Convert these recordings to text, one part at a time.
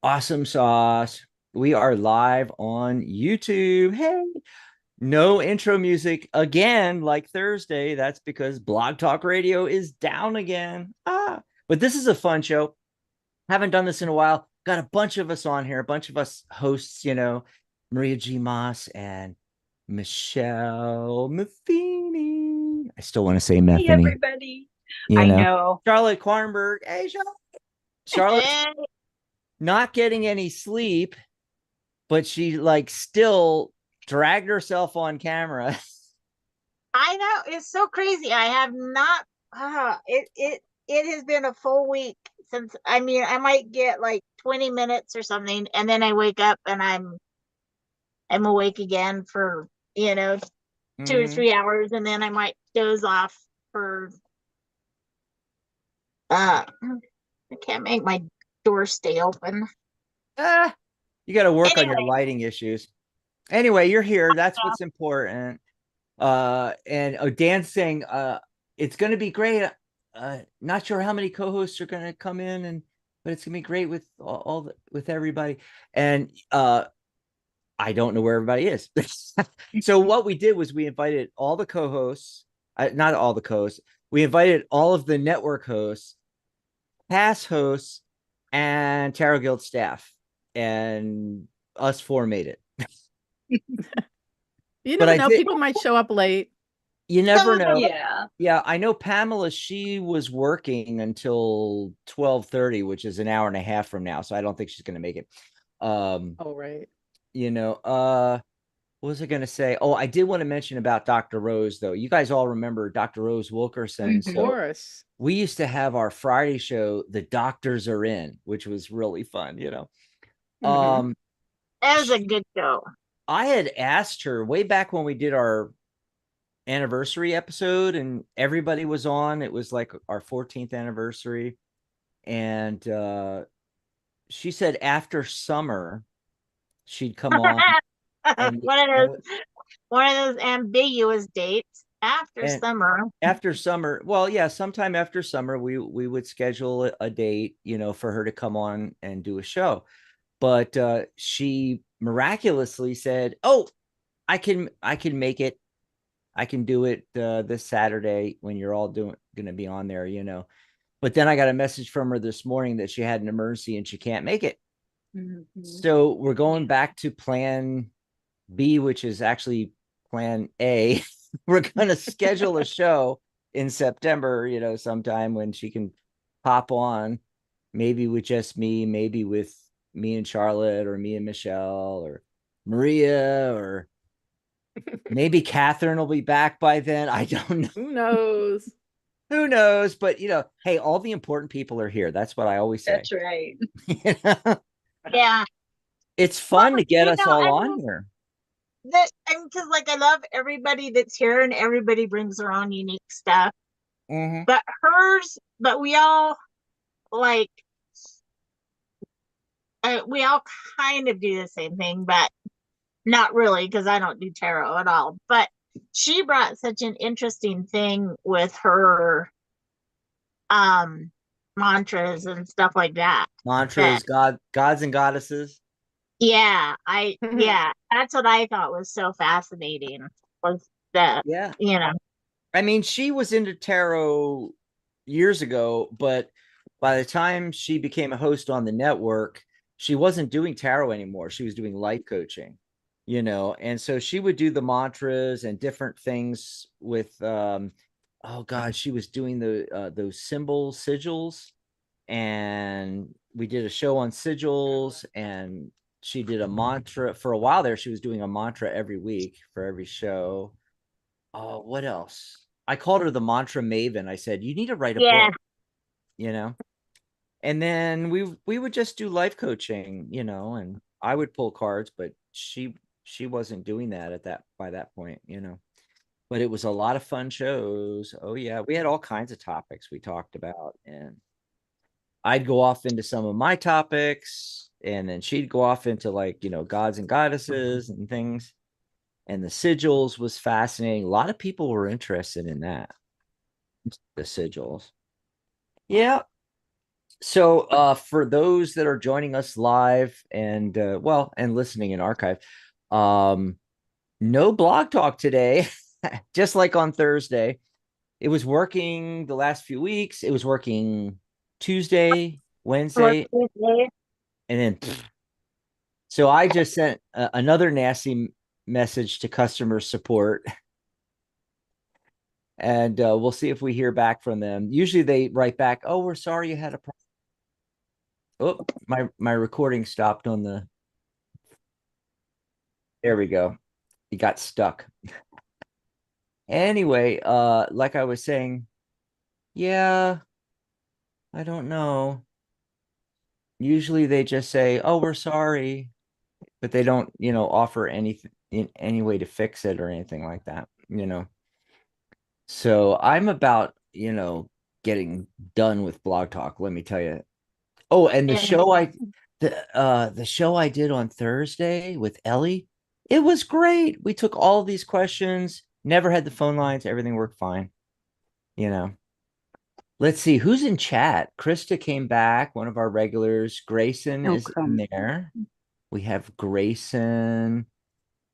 Awesome sauce. We are live on YouTube. Hey, no intro music again, like Thursday. That's because Blog Talk Radio is down again. But this is a fun show. Haven't done this in a while. Got a bunch of us on here, a bunch of us hosts, Maria G. Moss and Michelle Matheny. I still want to say Hey Metheny, everybody. you I know. know. Charlotte Quarnberg. Hey, Charlotte. Charlotte's not getting any sleep, but she like still dragged herself on camera. I know. It's so crazy. I have not it has been a full week since I might get like 20 minutes or something and then I wake up and I'm awake again for, you know, 2 or Mm-hmm. 3 hours and then I might doze off for I can't make my door stay open. Ah, you got to work on your Anyway, lighting issues. Anyway, you're here. That's what's important. And Dan's saying it's going to be great. Not sure how many co-hosts are going to come in, but it's going to be great with with everybody. And I don't know where everybody is. So what we did was we invited all the co-hosts, not all the co-hosts. We invited all of the network hosts, past hosts, and Tarot Guild staff, and us four made it. You But never I know. did. People might show up late. You never know. yeah. Yeah, I know Pamela. She was working until 12:30, which is an hour and a half from now. So I don't think she's going to make it. Um, Oh, right. you know, what was I going to say? Oh, I did want to mention about Dr. Rose, though. You guys all remember Dr. Rose Wilkerson. Of Mhm. So course. we used to have our Friday show, The Doctors Are In, which was really fun. Hmm. Um, That was a she, good show. I had asked her way back when we did our anniversary episode and everybody was on. It was like our 14th anniversary. And she said after summer she'd come on and one of and those one of those ambiguous dates after and summer. after summer, well, yeah, sometime after summer we would schedule a date, for her to come on and do a show. But she miraculously said, "Oh, I can make it. I can do it this Saturday when you're all doing going to be on there. But then I got a message from her this morning that she had an emergency and she can't make it. Mhm. So we're Yeah. going back to plan B, which is actually plan A. We're going to schedule a show in September, sometime when she can pop on, maybe with just me, maybe with me and Charlotte, or me and Michelle, or Maria, or maybe Catherine will be back by then. I don't know. Who knows? Who knows? But hey, all the important people are here. That's what I always say. That's right. You know? Yeah. It's Well, fun to get us all I on mean here. that and because like I love everybody that's here and everybody brings their own unique stuff. Mm-hmm. But we all like we all kind of do the same thing, but not really because I don't do tarot at all. But she brought such an interesting thing with her um mantras and stuff like that. That Mantras, gods and goddesses. yeah, that's what I thought was so fascinating was that, Yeah. you know. I mean, she was into tarot years ago, but by the time she became a host on the network, she wasn't doing tarot anymore. She was doing life coaching. And so she would do the mantras and different things with oh god, she was doing the those symbol sigils, and we did a show on sigils, and she did a mantra for a while there. She was doing a mantra every week for every show. Oh, what else? I called her the mantra maven. I said, you need to write a Yeah. book, you know? And then we would just do life coaching, and I would pull cards, but she wasn't doing that at that by that point. But it was a lot of fun shows. Oh yeah, we had all kinds of topics we talked about, and I'd go off into some of my topics, and then she'd go off into like, gods and goddesses and things. And the sigils was fascinating. A lot of people were interested in that. The sigils. Yeah. So for those that are joining us live and and listening in archive, um no blog talk today. Just like on Thursday. It was working the last few weeks. It was working Tuesday, Wednesday, and then so I just sent another nasty message to customer support, and we'll see if we hear back from them. Usually they write back, "Oh, we're sorry you had a problem." Oh, my recording stopped on the. There we go. You got stuck. Anyway, like I was saying, yeah, I don't know. Usually they just say, "Oh, we're sorry," but they don't, offer anything in any way to fix it or anything like that. So I'm about, getting done with Blog Talk, let me tell you. Oh, and the Yeah. show the show I did on Thursday with Ellie, it was great. We took all these questions, never had the phone lines, everything worked fine, you know. Let's see who's in chat. Krista came back, one of our regulars. Grayson is in Welcome. there. We have Grayson.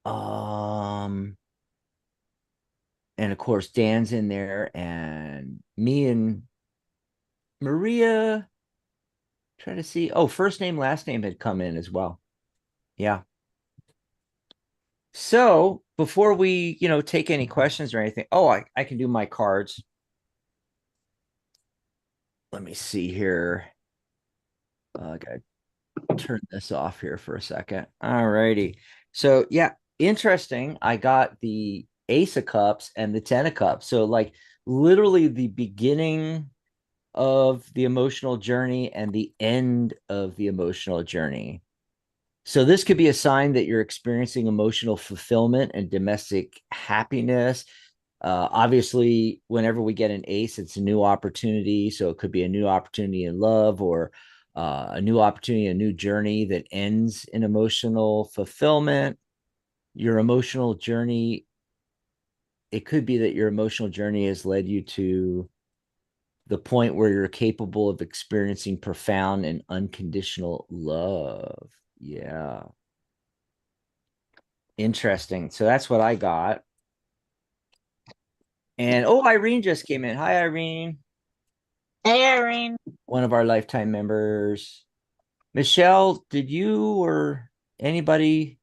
Um, and of course Dan's in there, and me and Maria. Try to see. Oh, first name, last name had come in as well. Yeah. So before we, take any questions or anything, oh, I can do my cards. Let me see here. I gotta turn this off here for a second. All righty. So yeah, interesting. I got the Ace of Cups and the Ten of Cups. So like literally the beginning of the emotional journey and the end of the emotional journey. So this could be a sign that you're experiencing emotional fulfillment and domestic happiness. Obviously, whenever we get an ace, it's a new opportunity. So it could be a new opportunity in love or a new opportunity, a new journey that ends in emotional fulfillment. Your emotional journey, it could be that your emotional journey has led you to the point where you're capable of experiencing profound and unconditional love. Yeah. Interesting. So that's what I got. And oh, Irene just came in. Hi, Irene, Hey, Irene. one of our lifetime members. Michelle, did you or anybody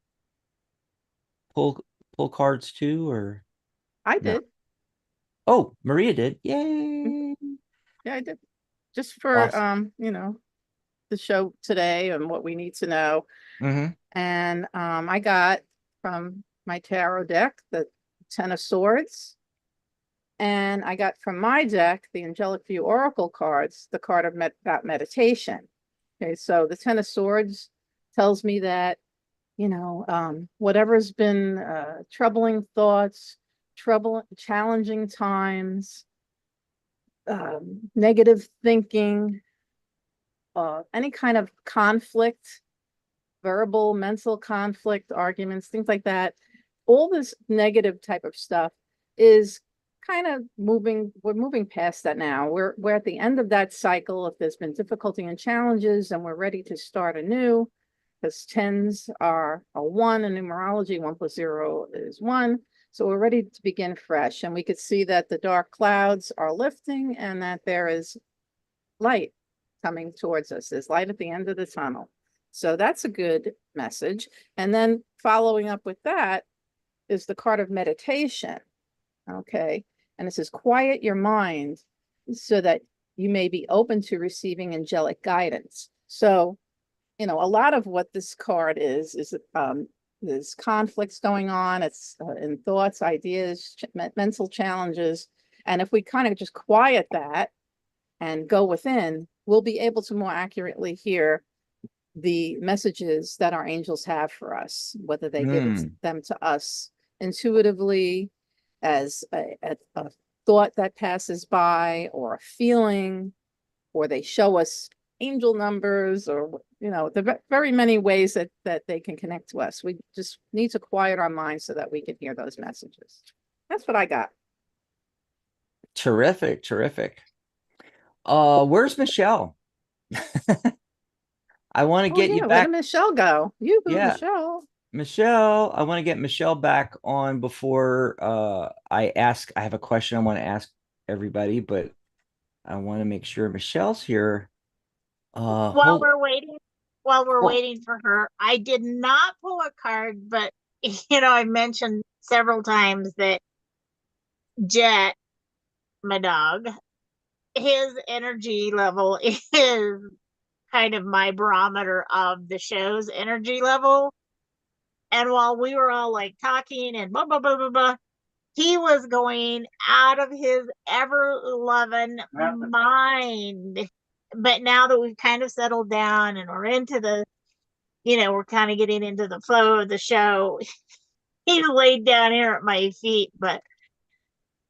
pull pull cards too, or I no? did. Oh, Maria did. Mhm. Yay. Yeah, I did. Just for Awesome. the show today and what we need to know. Mm-hmm. And I got from my tarot deck the Ten of Swords. And I got from my deck the Angelic View Oracle cards, the card of about meditation. Okay, so the Ten of Swords tells me that, whatever's been troubling thoughts, challenging times, negative thinking, any kind of conflict, verbal, mental conflict, arguments, things like that. All this negative type of stuff is kind of moving. We're moving past that now. We're at the end of that cycle. If there's been difficulty and challenges, and we're ready to start anew, because tens are a one in numerology. 1 + 0 is 1. So we're ready to begin fresh. And we could see that the dark clouds are lifting and that there is light coming towards us. There's light at the end of the tunnel. So that's a good message. And then following up with that is the card of meditation. Okay. And it says, quiet your mind so that you may be open to receiving angelic guidance. So, a lot of what this card is there's conflicts going on. It's in thoughts, ideas, mental challenges. And if we kind of just quiet that and go within, we'll be able to more accurately hear the messages that our angels have for us, whether they give them to us intuitively as a thought that passes by, or a feeling, or they show us angel numbers, or the very many ways that they can connect to us. We just need to quiet our minds so that we can hear those messages. That's what I got. Terrific, terrific. Where's Michelle? I want to Oh get you yeah, where back. did Michelle go? Yoo-hoo, Yeah, Michelle. Michelle, I want to get Michelle back on before I have a question I want to ask everybody, but I want to make sure Michelle's here. While Hold we're waiting, while we're oh, waiting for her, I did not pull a card, but I mentioned several times that Jet, my dog, his energy level is kind of my barometer of the show's energy level. And while we were all like talking and blah blah blah blah blah, he was going out of his ever loving mind. But now that we've kind of settled down and we're into we're kind of getting into the flow of the show, he's laid down here at my feet. But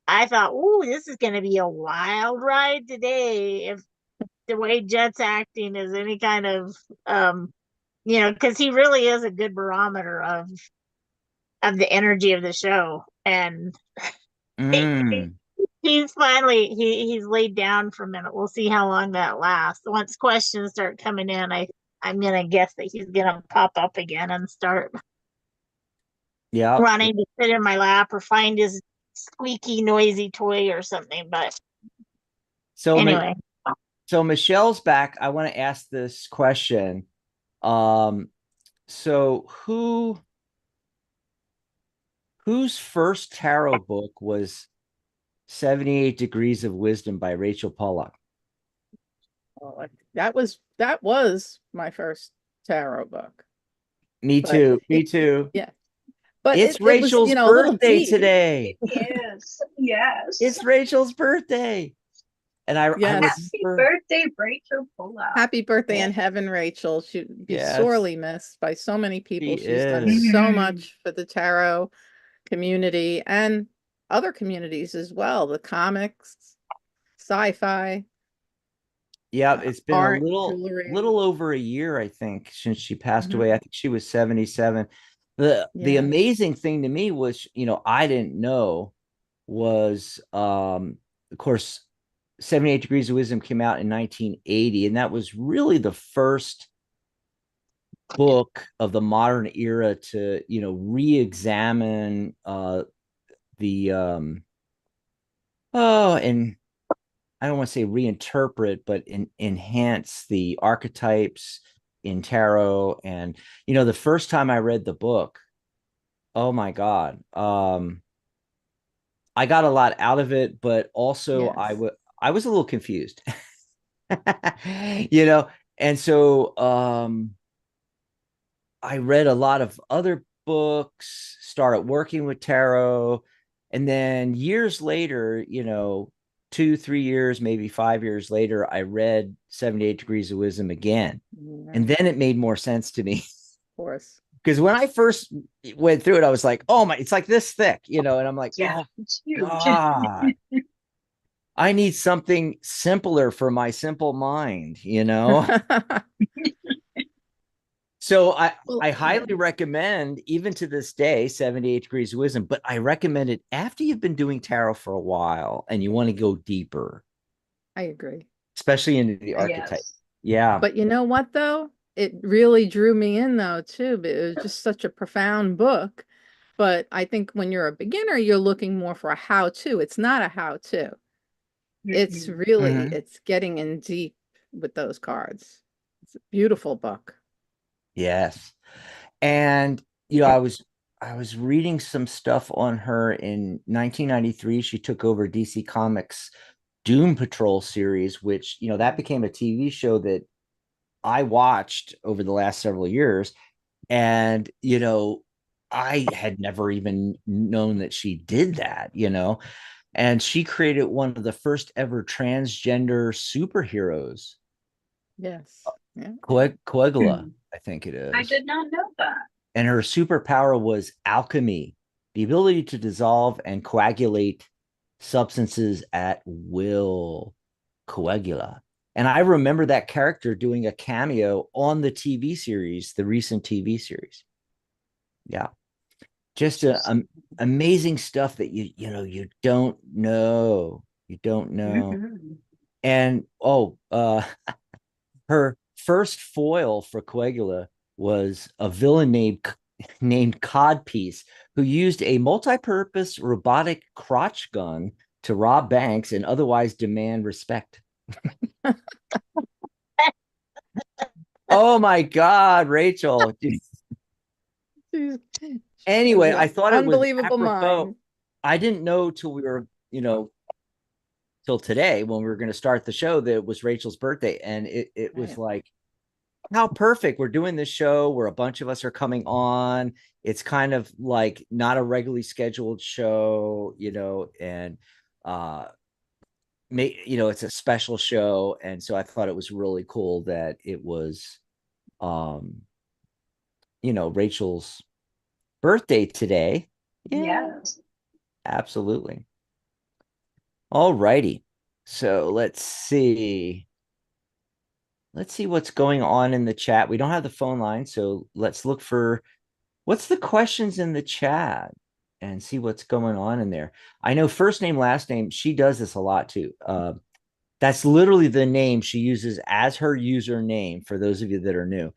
I thought, ooh, this is going to be a wild ride today. If the way Jet's acting is any kind of, because he really is a good barometer of the energy of the show. And mm, he's finally he's laid down for a minute. We'll see how long that lasts. Once questions start coming in, I'm gonna guess that he's gonna pop up again and start yeah. running to sit in my lap or find his squeaky, noisy toy or something. But So anyway, so Michelle's back. I want to ask this question. Um, so whose first tarot book was 78 Degrees of Wisdom by Rachel Pollack? Oh, that was my first tarot book. Me But too. Me too. yeah, but It's it was, Rachel's a little birthday deep. today. Yes, yes. It's Rachel's birthday. And I was Yes. Happy birthday, Rachel Pola. Happy birthday Yeah. in heaven, Rachel. She'd be Yes, sorely missed by so many people. she She's done is. so Mhm. much for the tarot community and other communities as well. The comics, sci-fi, Yeah, it's been a art, little jewelry. over a year, I think, since she passed Mhm. away. I think she was 77. The Yes. amazing thing to me was, I didn't know was of course 78 Degrees of Wisdom came out in 1980, and that was really the first book of the modern era to, re-examine the and I don't want to say reinterpret, but enhance the archetypes in tarot. And the first time I read the book, oh my God, I got a lot out of it, but also Yes. I was a little confused, you know. And so I read a lot of other books, started working with tarot, and then years later, 2, 3 years, maybe 5 years later, I read 78 Degrees of Wisdom again. Yeah, And of then it made more sense to me. course. Because when I first went through it, I was like, oh my, it's like this thick, and I'm like, Yeah, oh it's huge. God, I need something simpler for my simple mind. So I Well, highly recommend, even to this day, 78 Degrees of Wisdom, but I recommend it after you've been doing tarot for a while and you want to go deeper, I agree. especially into the archetype. Yes. Yeah. But you know what though? It really drew me in though too. But it was just such a profound book. But I think when you're a beginner, you're looking more for a how-to. It's not a how-to. It's Mhm. really, Mhm. it's getting in deep with those cards. It's a beautiful book. Yes. And I was reading some stuff on her in 1993. She took over DC Comics Doom Patrol series, which, that became a TV show that I watched over the last several years. And, I had never even known that she did that. And she created one of the first ever transgender superheroes, Yes. Yeah. Coagula, Hmm. I think it I is. did not know that. And her superpower was alchemy, the ability to dissolve and coagulate substances at will. Coagula. And I remember that character doing a cameo on the TV series, the recent TV series. Yeah. Just amazing stuff that you don't know. You don't know. Mhm. And Her first foil for Coagula was a villain named Codpiece, who used a multi-purpose robotic crotch gun to rob banks and otherwise demand respect. Oh my God, Rachel. She's Anyway, an I thought it was unbelievable apropos. mind. I didn't know till we were, till today when we were going to start the show that it was Rachel's birthday. And it was Right. like, how perfect. We're doing this show where a bunch of us are coming on. It's kind of like not a regularly scheduled show, and it's a special show. And so I thought it was really cool that it was Rachel's birthday today. Yeah, Yes. absolutely. All righty. So let's see. Let's see what's going on in the chat. We don't have the phone line, so let's look for what's the questions in the chat and see what's going on in there. I know first name, last name. She does this a lot too. That's literally the name she uses as her username for those of you that are new.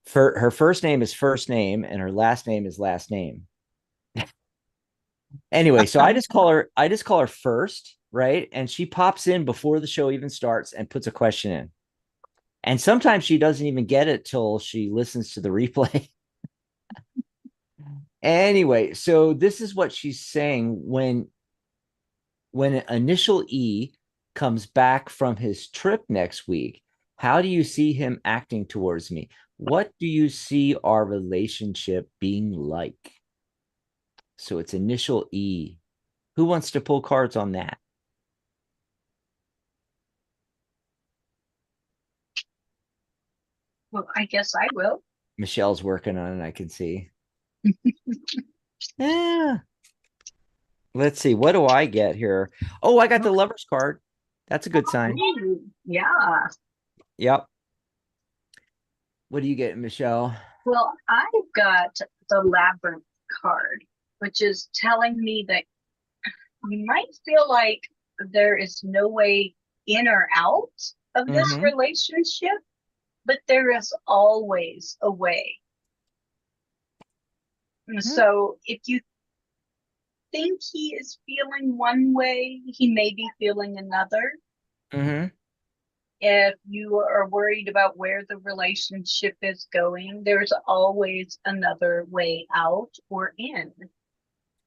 For her first name is first name and her last name is last name. Anyway, so I just call her first, right? And she pops in before the show even starts and puts a question in. And sometimes she doesn't even get it till she listens to the replay. Anyway, so this is what she's saying when initial E comes back from his trip next week. How do you see him acting towards me? What do you see our relationship being like? So it's initial E. Who wants to pull cards on that? Well, I guess I will. Michelle's working on it, I can see. Yeah. Let's see. What do I get here? Oh, I got the Lover's card. That's a good sign. Ooh, yeah. Yep. What do you get, Michelle? Well, I've got the Labyrinth card, which is telling me that you might feel like there is no way in or out of this Mhm. relationship, but there is always a way. And so if you think he is feeling one way, he may be feeling another. Mhm. If you are worried about where the relationship is going, there's always another way out or in.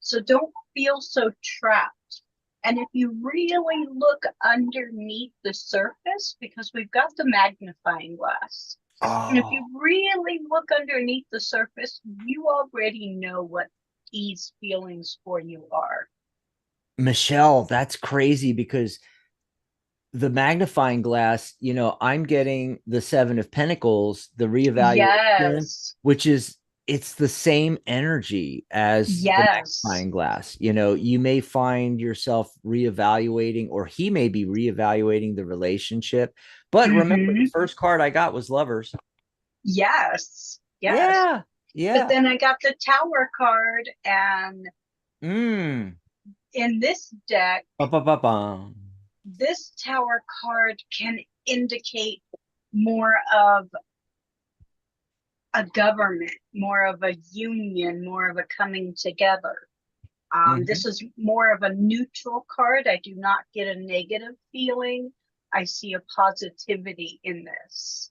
So don't feel so trapped. And if you really look underneath the surface, because we've got the magnifying glass, and if Oh, you really look underneath the surface, you already know what these feelings for you are. Michelle, that's crazy because the magnifying glass, I'm getting the Seven of Pentacles, the reevaluation, Yes. which is it's the same energy as the Yes. magnifying glass. You may find yourself reevaluating, or he may be reevaluating the relationship. But remember, the first card I got was Lovers. Yes. Yes. Yeah. But Yeah. then I got the Tower card, and in this deck, Ba-ba-ba-ba. this Tower card can indicate more of a government, more of a union, more of a coming together. This is more of a neutral card. I do not get a negative feeling. I see a positivity in this.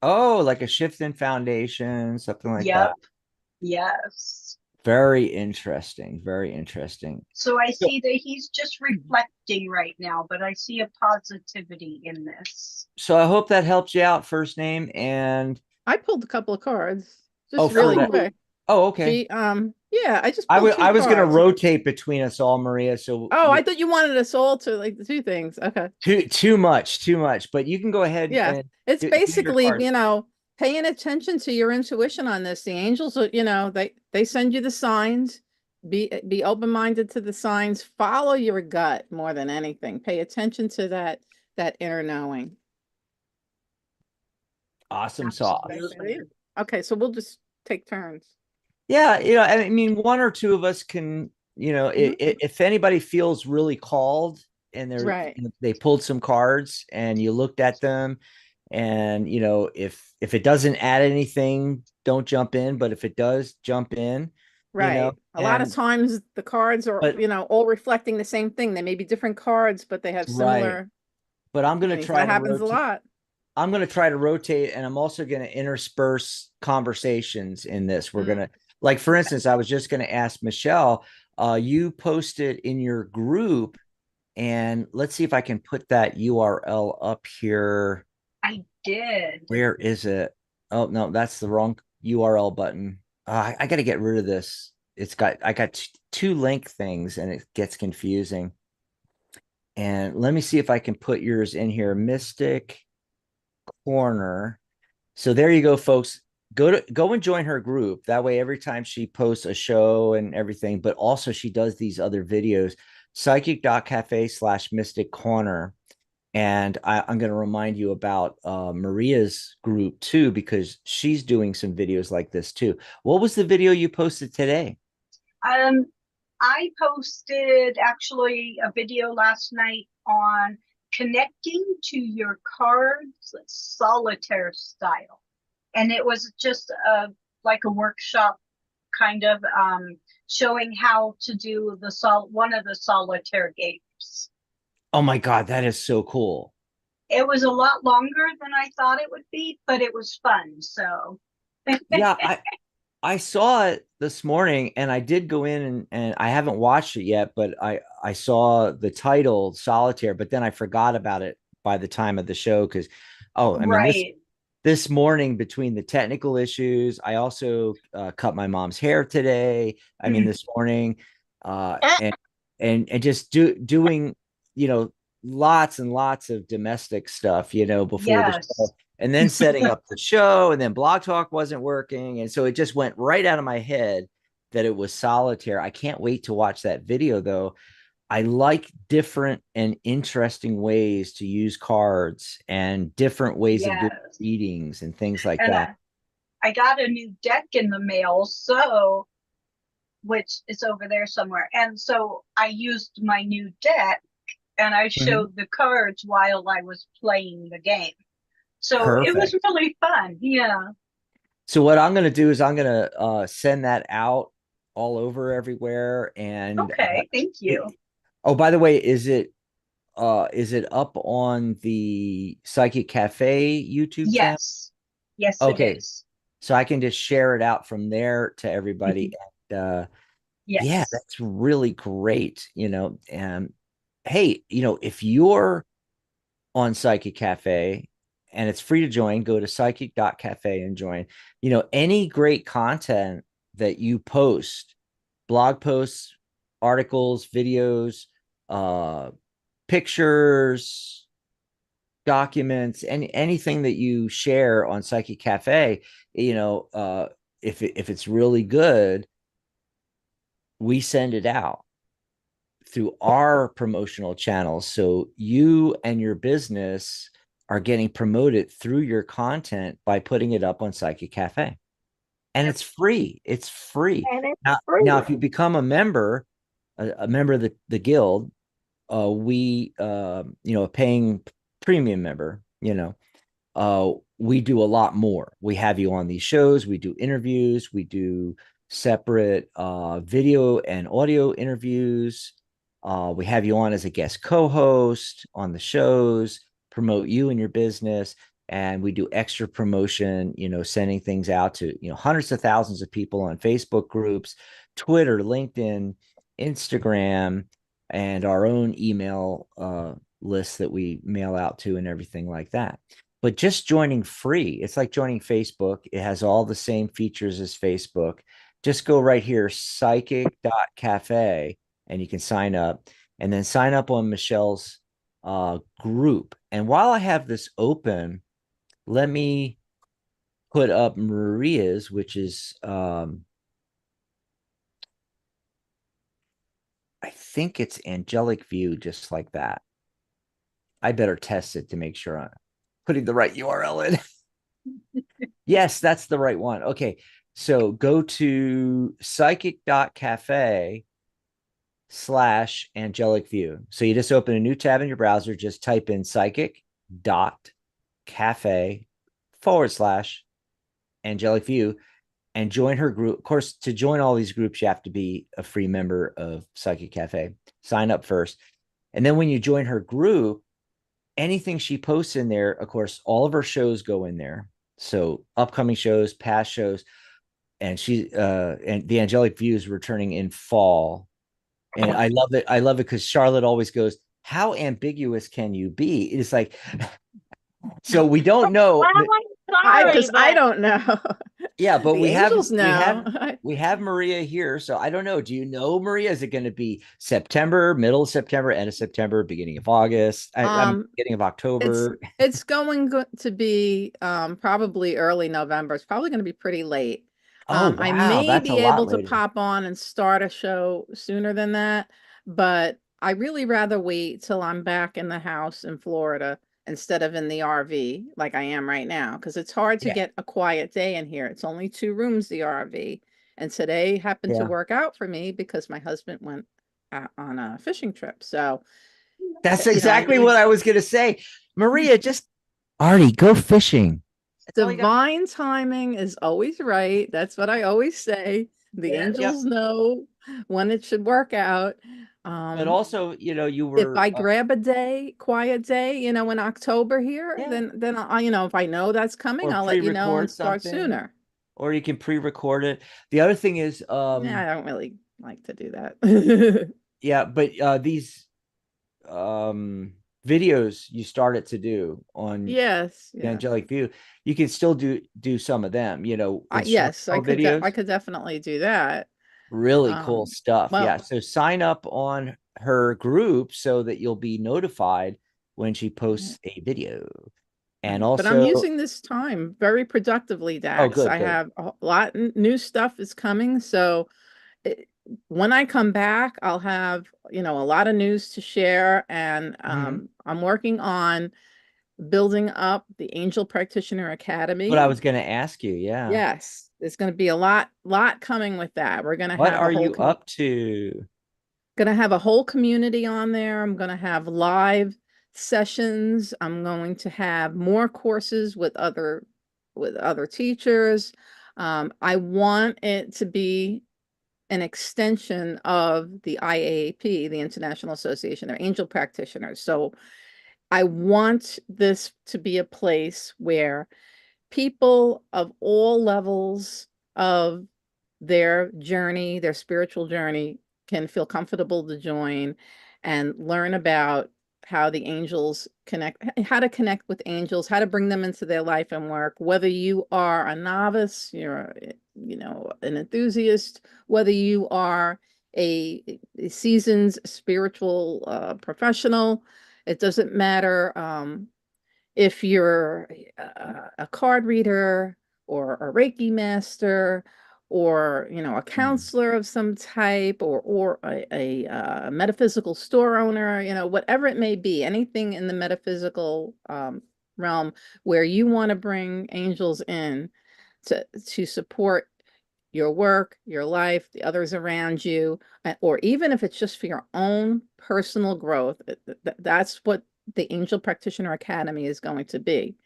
Oh, like a shift in foundation, something like that. Yes. Very interesting. Very interesting. So I see that he's just reflecting right now, but I see a positivity in this. So I hope that helps you out, first name. And I pulled a couple of cards Oh, just for really that. quick. Oh, okay. She, yeah, I just I pulled two was gonna cards. rotate between us all, Maria. So Oh, I thought you wanted us all to like the two things. Okay. too much. But you can go ahead Yeah. and It's do your basically, cards. paying attention to your intuition on this. The angels are, they send you the signs. Be open-minded to the signs. Follow your gut more than anything. Pay attention to that inner knowing. Awesome sauce. Okay, so we'll just take turns. Yeah, I mean, one or two of us can, if anybody feels really called and Right. they pulled some cards and you looked at them And if it doesn't add anything, don't jump in. But if it does, jump in. Right. A lot of And times the cards are, but all reflecting the same thing. They may be different cards, but they have right. similar But meanings. That happens a lot. I'm going to try to rotate, and I'm also going to intersperse conversations in this. We're going to, like, for instance, I was just going to ask Michelle, you posted in your group, and let's see if I can put that URL up here. I did. Where is it? Oh, no, that's the wrong URL button. I got to get rid of this. I got two link things, and it gets confusing. And let me see if I can put yours in here. Mystic Corner. So there you go, folks. Go and join her group. That way, every time she posts a show and everything, but also she does these other videos, psychic.cafe/mystic corner. And I'm going to remind you about Maria's group too, because she's doing some videos like this too. What was the video you posted today? I posted actually a video last night on connecting to your cards solitaire style. And it was just like a workshop kind of showing how to do one of the solitaire games. Oh my God, that is so cool. It was a lot longer than I thought it would be, but it was fun. So yeah, I saw it this morning, and I did go in and I haven't watched it yet, but I saw the title Solitaire, but then I forgot about it by the time of the show because I mean this morning, between the technical issues, I also cut my mom's hair today. I mean this morning, and just doing lots and lots of domestic stuff before the show, and then setting up the show, and then Blog Talk wasn't working. And so it just went right out of my head that it was solitaire. I can't wait to watch that video, though. I like different and interesting ways to use cards and different ways of doing readings and things like that. I got a new deck in the mail, which is over there somewhere. And so I used my new deck and I showed the cards while I was playing the game. So Perfect. It was really fun. Yeah. So what I'm going to do is I'm going to send that out all over everywhere. And okay, thank you. Oh, by the way, is it up on the Psychic Cafe YouTube channel? Yes, okay. It is. So I can just share it out from there to everybody. And yeah, that's really great. And hey, if you're on Psychic Cafe and it's free to join, go to psychic.cafe and join. Any great content that you post, blog posts, articles, videos, pictures, documents, anything that you share on Psychic Cafe, if it's really good, we send it out through our promotional channels. So you and your business are getting promoted through your content by putting it up on Psychic Cafe. And it's free. It's free. Now, if you become a member of the guild, we a paying premium member, we do a lot more. We have you on these shows, we do interviews, we do separate video and audio interviews. We have you on as a guest co-host on the shows, promote you and your business. And we do extra promotion, sending things out to, hundreds of thousands of people on Facebook groups, Twitter, LinkedIn, Instagram, and our own email list that we mail out to and everything like that. But just joining free, it's like joining Facebook. It has all the same features as Facebook. Just go right here, psychic.cafe, and you can sign up, and then sign up on Michelle's group. And while I have this open, let me put up Maria's, which is, I think it's Angelic View, just like that. I better test it to make sure I'm putting the right URL in. Yes, that's the right one. Okay. So go to psychic.cafe/angelic view. So you just open a new tab in your browser, just type in psychic.cafe/angelic cafe/angelic view and join her group. Of course, to join all these groups, you have to be a free member of Psychic Cafe. Sign up first. And then when you join her group, anything she posts in there, of course, all of her shows go in there. So upcoming shows, past shows, and the Angelic View is returning in fall. And I love it. I love it because Charlotte always goes, how ambiguous can you be? It's like, so we don't know. Well, I'm sorry, Because I but don't know. Yeah, but The we have angels know. we have Maria here, so I don't know. Do you know Maria? Is it going to be September, middle of September, end of September, beginning of August? I'm beginning of October. It's going to be probably early November. It's probably going to be pretty late. Oh I wow, may that's a be lot able to later. pop on and start a show sooner than that, but I really rather wait till I'm back in the house in Florida instead of in the RV like I am right now, because it's hard to Yeah, get a quiet day in here. It's only 2 rooms, the RV. And today happened to yeah. work out for me because my husband went on a fishing trip. So, That's I exactly need what I was going to say. Maria, just Artie, go fishing. That's all you got. divine timing is always right. That's what I always say. The Yes. angels know when it should work out. But Um, also, you if were I grab a day, quiet day, in October here, yeah, then I, if I know that's coming, or I'll let you know and pre-record start something, sooner. or you can pre-record it. The other thing is, Yeah, I don't really like to do that. yeah, but these videos you started to do on Yes, the yeah. Angelic View, you can still do some of them, Yes, instructional I videos. could definitely do that. Really cool Um, stuff. Yeah. well, So sign up on her group so that you'll be notified when she posts a video. And right. But I'm also, using this time very productively, oh, Dax. good, I good. have a lot new stuff is coming. So it, when I come back, I'll have, a lot of news to share. And Mhm. I'm working on building up the Angel Practitioner What I Academy. was going to ask you. Yeah. Yes, there's going to be a lot coming with that. We're going to What have a are whole you up to? going to have a whole community on there. I'm going to have live sessions. I'm going to have more courses with other teachers. I want it to be an extension of the IAAP, the International Association of Angel Practitioners. So I want this to be a place where people of all levels of their journey, their spiritual journey, can feel comfortable to join and learn about how the angels connect, how to connect with angels, how to bring them into their life and work, whether you are a novice, you're, an enthusiast, whether you are a seasoned spiritual professional, it doesn't matter. If you're a card reader or a Reiki master or a Hmm. counselor of some type or a metaphysical store owner, whatever it may be, anything in the metaphysical realm where you want to bring angels in to support your work, your life, the others around you, or even if it's just for your own personal growth. That's what the Angel Practitioner Academy is going to be.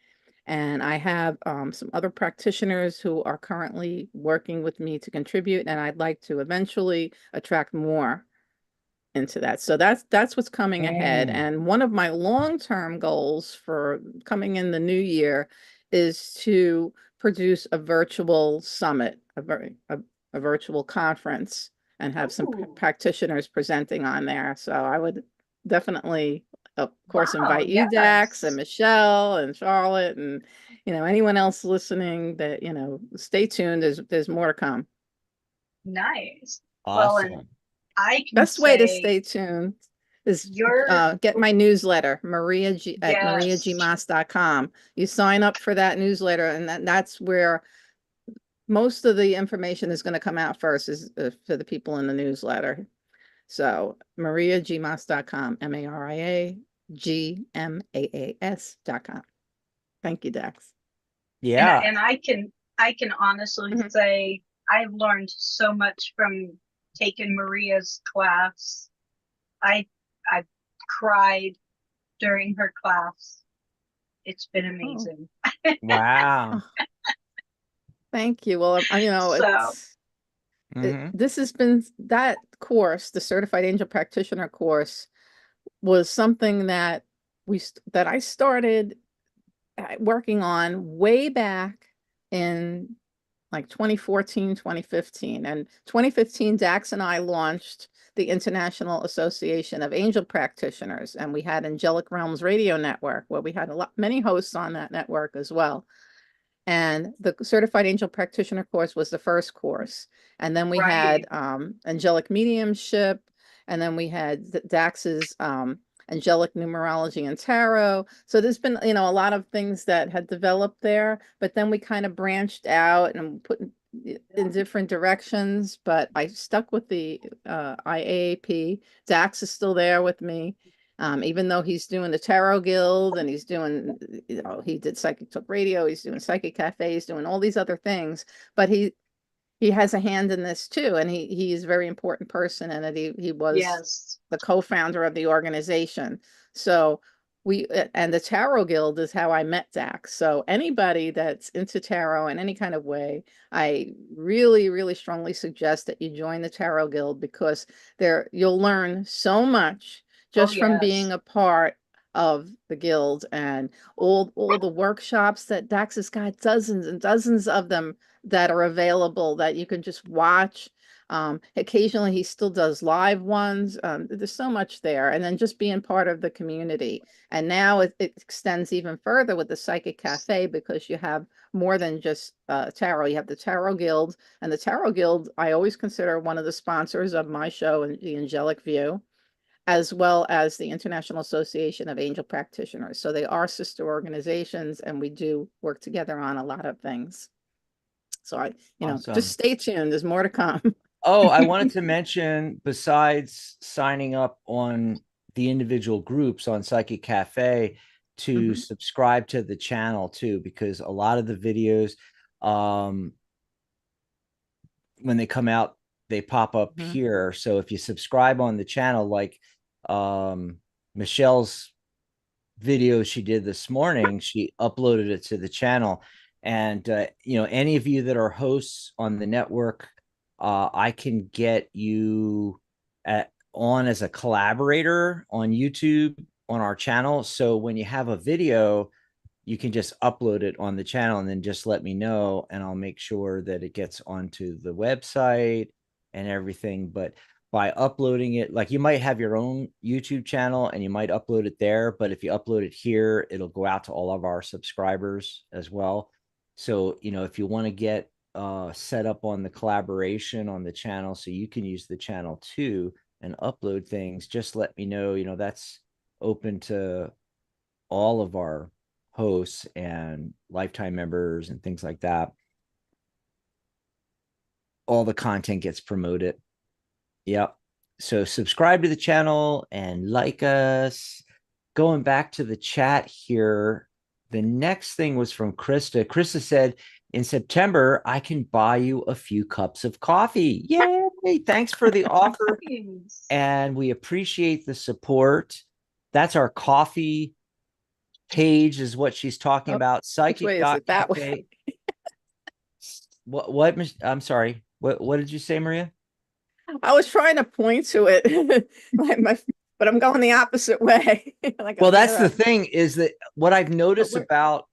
And I have some other practitioners who are currently working with me to contribute, and I'd like to eventually attract more into that. So that's what's coming ahead. Mm. And one of my long-term goals for coming in the new year is to produce a virtual summit, a virtual conference, and have some Ooh, practitioners presenting on there. So I would definitely, of course, wow, invite you, Dax, and yes. Michelle, and Charlotte, and anyone else listening. That stay tuned. There's more to come. Nice. Well, and Awesome. I can Best way to say stay tuned is you're, get my newsletter, at yes, mariagmas.com. You sign up for that newsletter, and that's where most of the information is going to come out first, is for the people in the newsletter. So mariagmas.com, mariagmaas.com. Thank you, Dax. Yeah. and I can honestly Mhm. say I've learned so much from taking Maria's class. I cried during her class. It's been amazing. Wow. Thank you. Well, you know, So, Mhm. this has been that course, the Certified Angel Practitioner course, was something that that I started working on way back in like 2014, 2015. And 2015, Dax and I launched the International Association of Angel Practitioners, and we had Angelic Realms Radio Network, where we had many hosts on that network as well. And the Certified Angel Practitioner course was the first course. And then we had Angelic Mediumship, and then we had Dax's Angelic Numerology and Tarot. So there's been, you know, a lot of things that had developed there, but then we kind of branched out and put in different directions, but I stuck with the IAAP. Dax is still there with me. Even though he's doing the Tarot Guild and he's doing, you know, he did Psychic Talk Radio, he's doing Psychic Cafe, he's doing all these other things, but he has a hand in this too, and he is a very important person, and he was yes. the co-founder of the organization. So and the Tarot Guild is how I met Dax. So anybody that's into tarot in any kind of way, I really, really strongly suggest that you join the Tarot Guild, because you'll learn so much Oh, just from being yes. a part of the guild, and all the workshops that Dax has got, dozens and dozens of them that are available that you can just watch. Occasionally he still does live ones. There's so much there. And then just being part of the community. And now it extends even further with the Psychic Cafe, because you have more than just tarot. You have the Tarot Guild, and the Tarot Guild I always consider one of the sponsors of my show, The Angelic View, as well as the International Association of Angel Practitioners. So they are sister organizations, and we do work together on a lot of things. So you know, just Awesome. stay tuned. There's more to come. Oh, I wanted to mention, besides signing up on the individual groups on Psychic Cafe, to subscribe to the channel too, because a lot of the videos, when they come out, they pop up here. So if you subscribe on the channel, like Michelle's video she did this morning, she uploaded it to the channel. And you know, any of you that are hosts on the network, I can get you on as a collaborator on YouTube on our channel. So when you have a video, you can just upload it on the channel and then just let me know, and I'll make sure that it gets onto the website and everything. But by uploading it, like, you might have your own YouTube channel and you might upload it there, but if you upload it here, it'll go out to all of our subscribers as well. So, you know, if you want to get set up on the collaboration on the channel so you can use the channel too and upload things, just let me know. You know, that's open to all of our hosts and lifetime members and things like that. All the content gets promoted. Yep. So subscribe to the channel and like us. Going back to the chat here, the next thing was from Krista. Krista said, in September, I can buy you a few cups of coffee. Yay! Thanks for the offer. And we appreciate the support. That's our coffee page, is what she's talking about. Psychic. Which way is it? That way. What I'm sorry. What did you say, Maria? I was trying to point to it, but I'm going the opposite way. Like, well, that's the thing, is that what I've noticed about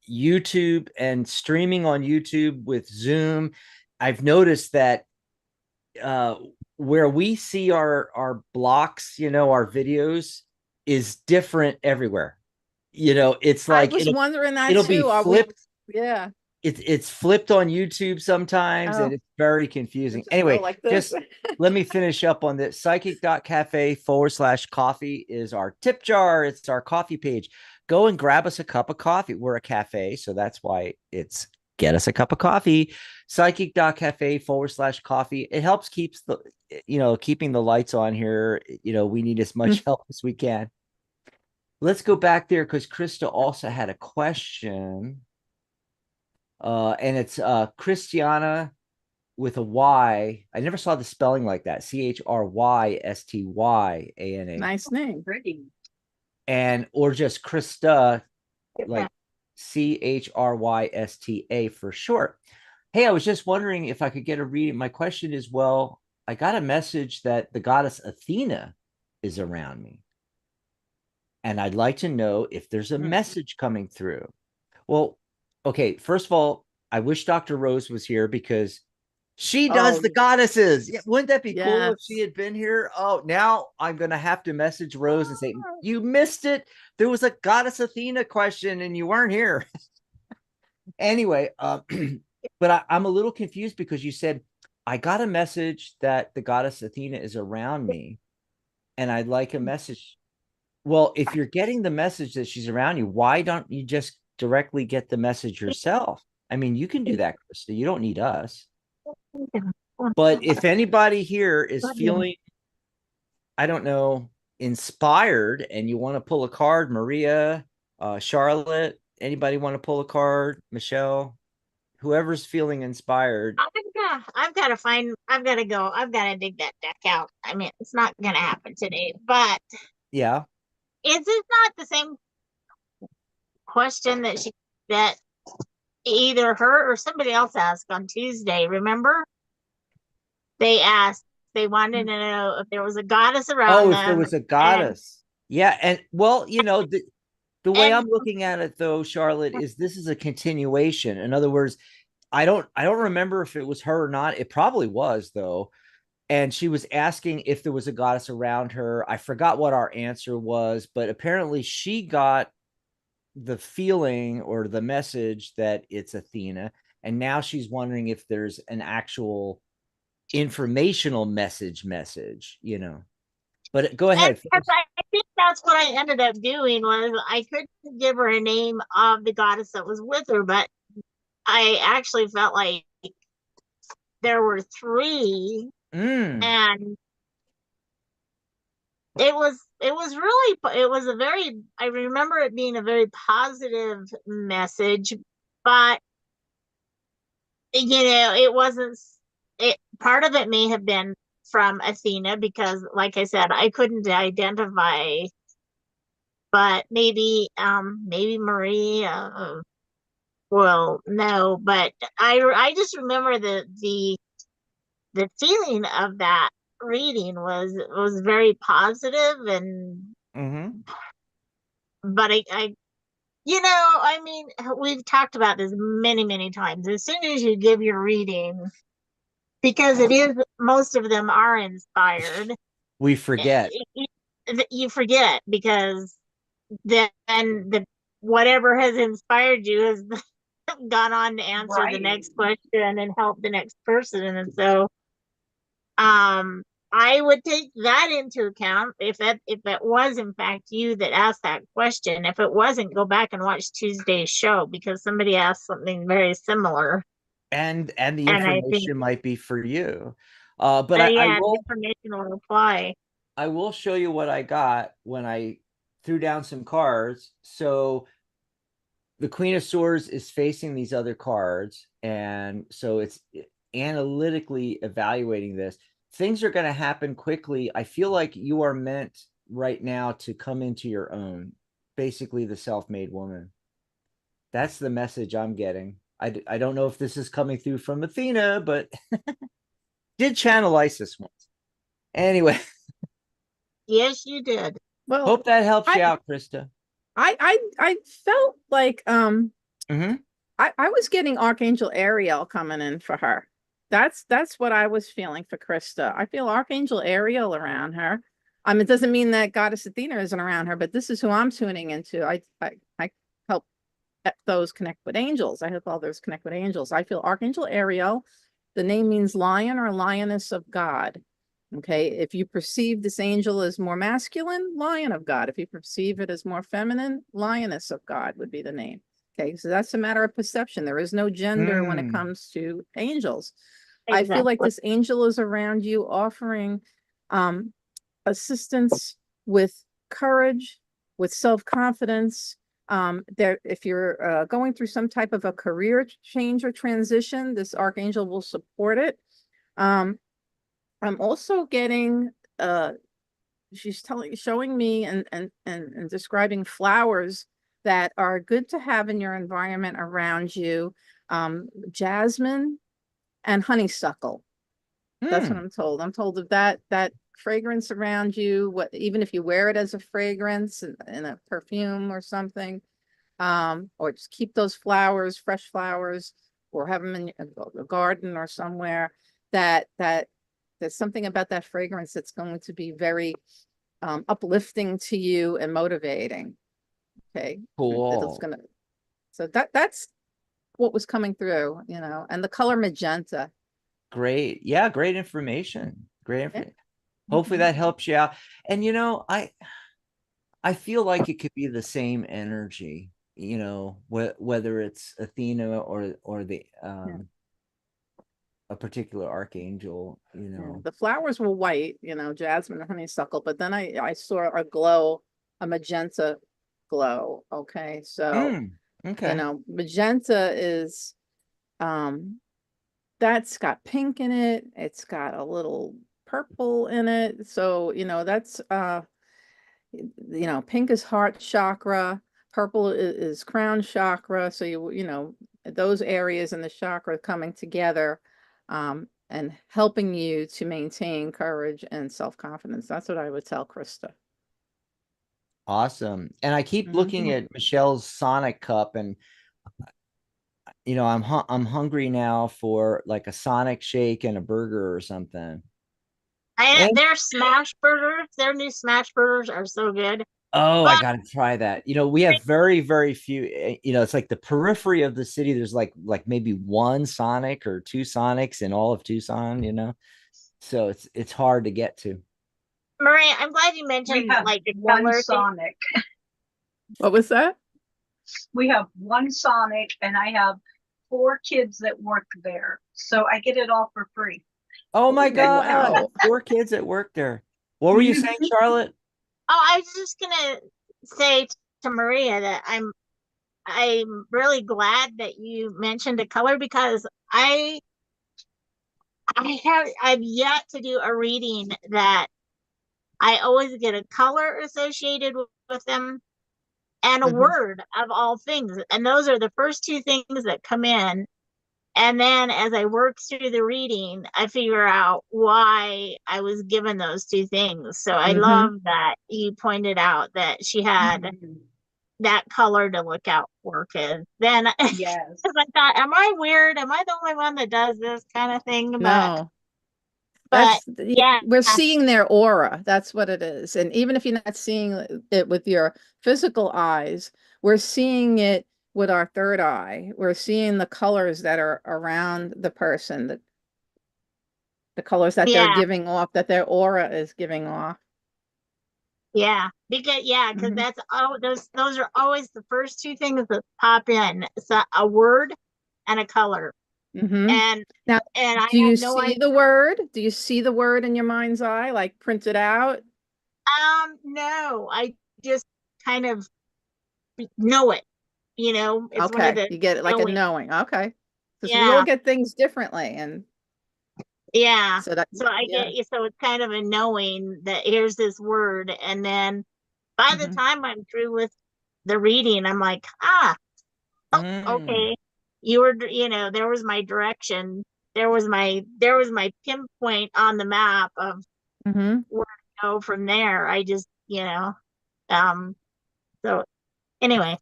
YouTube and streaming on YouTube with Zoom, I've noticed that where we see our blocks, you know, our videos, is different everywhere. You know, it's like, I was wondering that it'll too. be flipped. Yeah. It's flipped on YouTube sometimes, and it's very confusing. Anyway, like just let me finish up on this. Psychic.cafe/coffee is our tip jar. It's our coffee page. Go and grab us a cup of coffee. We're a cafe, so that's why it's get us a cup of coffee. Psychic.cafe/coffee. It helps keeps the, you know, keeping the lights on here. You know, we need as much help as we can. Let's go back there, because Krista also had a question. And it's Christiana with a Y. I never saw the spelling like that. CHRYSTYANA. Nice name. Pretty. And or just Krista, like Chrysta for short. Hey, I was just wondering if I could get a reading. My question is, well, I got a message that the goddess Athena is around me. And I'd like to know if there's a message coming through. Well, okay, first of all, I wish Dr. Rose was here because she does the goddesses. Yeah, wouldn't that be cool if she had been here? Oh, now I'm going to have to message Rose and say, you missed it. There was a goddess Athena question and you weren't here. Anyway, but I'm a little confused because you said, I got a message that the goddess Athena is around me and I'd like a message. Well, if you're getting the message that she's around you, why don't you just directly get the message yourself? I mean, you can do that, Krista. You don't need us. But if anybody here is feeling, I don't know, inspired and you want to pull a card, Maria, Charlotte, anybody want to pull a card? Michelle, whoever's feeling inspired. I've got to go. I've got to dig that deck out. I mean, it's not going to happen today, but yeah. Is it not the same question that either her or somebody else asked on Tuesday? Remember? They wanted to know if there was a goddess around them. Oh, if there was a goddess. Yeah. And well, the way I'm looking at it though, Charlotte, is this is a continuation. In other words, I don't remember if it was her or not. It probably was though. And she was asking if there was a goddess around her. I forgot what our answer was, but apparently she got the feeling or the message that it's Athena. And now she's wondering if there's an actual informational message, But go ahead. I think that's what I ended up doing was I couldn't give her a name of the goddess that was with her, but I actually felt like there were three. And it was I remember it being a very positive message, but part of it may have been from Athena because like I said, I couldn't identify, but maybe Marie, well, no, but I just remember the feeling of that reading was very positive and but I mean we've talked about this many times. As soon as you give your reading, because most of them are inspired, we forget. You forget because then whatever has inspired you has gone on to answer the next question and help the next person. And so I would take that into account if it was in fact you that asked that question. If it wasn't, go back and watch Tuesday's show because somebody asked something very similar. And the information might be for you. But information will apply. I will show you what I got when I threw down some cards. So the Queen of Swords is facing these other cards. And so it's analytically evaluating this. Things are going to happen quickly. I feel like you are meant right now to come into your own, basically the self-made woman. That's the message I'm getting. I don't know if this is coming through from Athena, but did channel Isis once. Anyway. Yes, you did. Well, hope that helps you out, Krista. I felt like I was getting Archangel Ariel coming in for her. That's what I was feeling for Krista. I feel Archangel Ariel around her. It doesn't mean that Goddess Athena isn't around her, but this is who I'm tuning into. I help those connect with angels. I help all those connect with angels. I feel Archangel Ariel. The name means lion or lioness of God. Okay, if you perceive this angel as more masculine, Lion of God. If you perceive it as more feminine, Lioness of God would be the name. Okay, so that's a matter of perception. There is no gender when it comes to angels. Exactly. I feel like this angel is around you offering assistance with courage, with self-confidence. If you're going through some type of a career change or transition, this archangel will support it. I'm also getting she's showing me and describing flowers that are good to have in your environment around you. Jasmine and honeysuckle. That's what Hmm. I'm told. I'm told that fragrance around you, even if you wear it as a fragrance in a perfume or something, or just keep those flowers, fresh flowers, or have them in a garden or somewhere. There's something about that fragrance that's going to be very uplifting to you and motivating. Okay, it's Cool. gonna. So that's what was coming through, and the color magenta. Great. Yeah, great information. Great Yeah. information. Hopefully Mhm. that helps you out. And I feel like it could be the same energy, whether it's Athena or the Yeah. a particular archangel, Yeah. The flowers were white, jasmine and honeysuckle, but then I saw a glow, a magenta glow. Okay. So, Okay. magenta is that's got pink in it. It's got a little purple in it. So, that's pink is heart chakra, purple is crown chakra. So those areas in the chakra coming together, and helping you to maintain courage and self-confidence. That's what I would tell Krista. Awesome. And I keep looking Mhm. at Michelle's Sonic cup, and I'm hungry now for like a Sonic shake and a burger or something. And Their smash burgers, their new smash burgers are so good. oh, I But gotta try that. We have very, very few. It's like the periphery of the city. There's like maybe one Sonic or two Sonics in all of Tucson. So it's hard to get to. Maria, I'm glad you We mentioned have like the one color thing. Sonic. What was that? We have one Sonic, and I have 4 kids that work there. So I get it all for free. Oh my God, Wow. 4 kids at work there. What were you saying, Charlotte? Oh, I was just gonna say to Maria that I'm really glad that you mentioned a color because I've yet to do a reading that I always get a color associated with them and a Mhm. word of all things. And those are the first two things that come in. And then as I work through the reading, I figure out why I was given those two things. So I Mhm. love that you pointed out that she had Mhm. that color to look out for. Cause then, Yes. because I thought, am I weird? Am I the only one that does this kind of thing? No. But yeah, We're seeing their aura. That's what it is. And even if you're not seeing it with your physical eyes, we're seeing it with our third eye. We're seeing the colors that are around the person, the colors that they're yeah, giving off, that their aura is giving off. because Hmm. that's all those are always the first two things that pop in. So a word and a color. Hmm. And Now, I do have you no see idea. the word? Do you see the word in your mind's eye, like printed out? No, I just kind of know it. It's one of Okay, the you get it like a knowing. knowing. Okay. Because we all Yeah, get things differently. And yeah. so that, So I yeah. get you. So it's kind of a knowing that here's this word, and then by the Hmm. time I'm through with the reading, I'm like, Mm. okay, there was my direction. There was my pinpoint on the map of Hmm. where to go from there. I just, um. So anyway,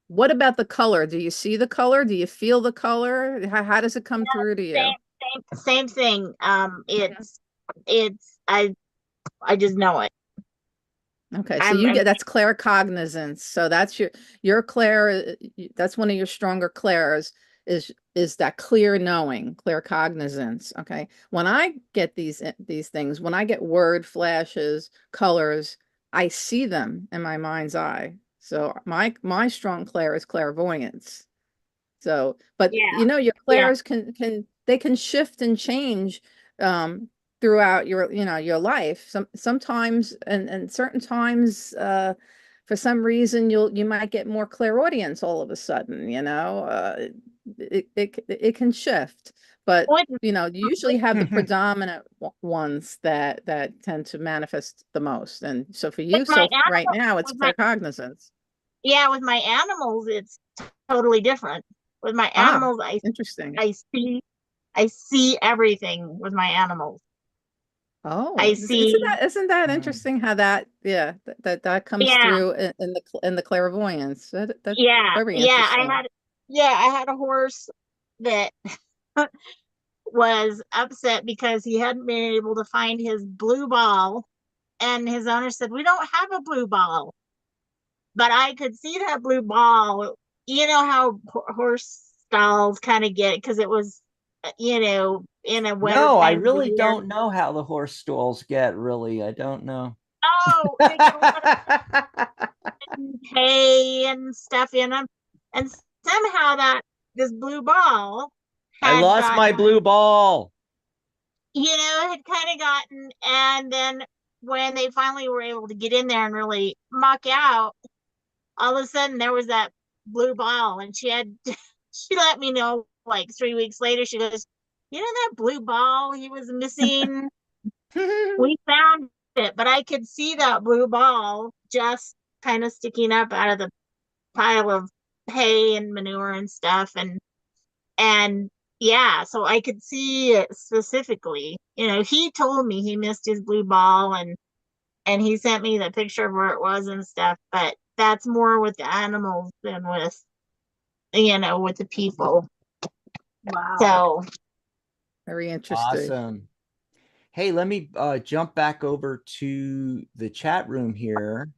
What about the color? Do you see the color? Do you feel the color? How does it come through to same, you? same thing. Mhm. It's I just know it. Okay, so I'm that's claircognizance. So that's your clair. That's one of your stronger clairs is that clear knowing, claircognizance. Okay, when I get these things, when I get word flashes, colors, I see them in my mind's eye. So my strong clair is clairvoyance. So, but yeah, your yeah, clairs can shift and change throughout your life. Sometimes and certain times for some reason you might get more clairaudience all of a sudden, it can shift. But with you usually have the Mhm. predominant ones that tend to manifest the most. And so for with you, my so right animal now it's with my claircognizance. Yeah, with my animals, it's totally different. With my Ah, animals, interesting. I see I see everything with my animals. Oh, I see, isn't that Mm. interesting how that, yeah, that comes yeah, through in the clairvoyance. That's yeah, very yeah. interesting. I had a horse that was upset because he hadn't been able to find his blue ball, and his owner said, "We don't have a blue ball." But I could see that blue ball. You know how horse stalls kind of get it because it was, in a winter No, I time of the really year. don't know how the horse stalls get, really. I don't know. Oh, they get a lot of hay and stuff in them, and somehow that this blue ball I had lost my gotten, blue ball. had kind of gotten, and then when they finally were able to get in there and really muck out, all of a sudden there was that blue ball, and she let me know like 3 weeks later. She goes, that blue ball he was missing, we found it. But I could see that blue ball just kind of sticking up out of the pile of hay and manure and stuff, and yeah, so I could see it specifically. He told me he missed his blue ball, and he sent me the picture of where it was and stuff, but that's more with the animals than with the people. Wow. So Very interesting. Awesome. Hey, let me jump back over to the chat room here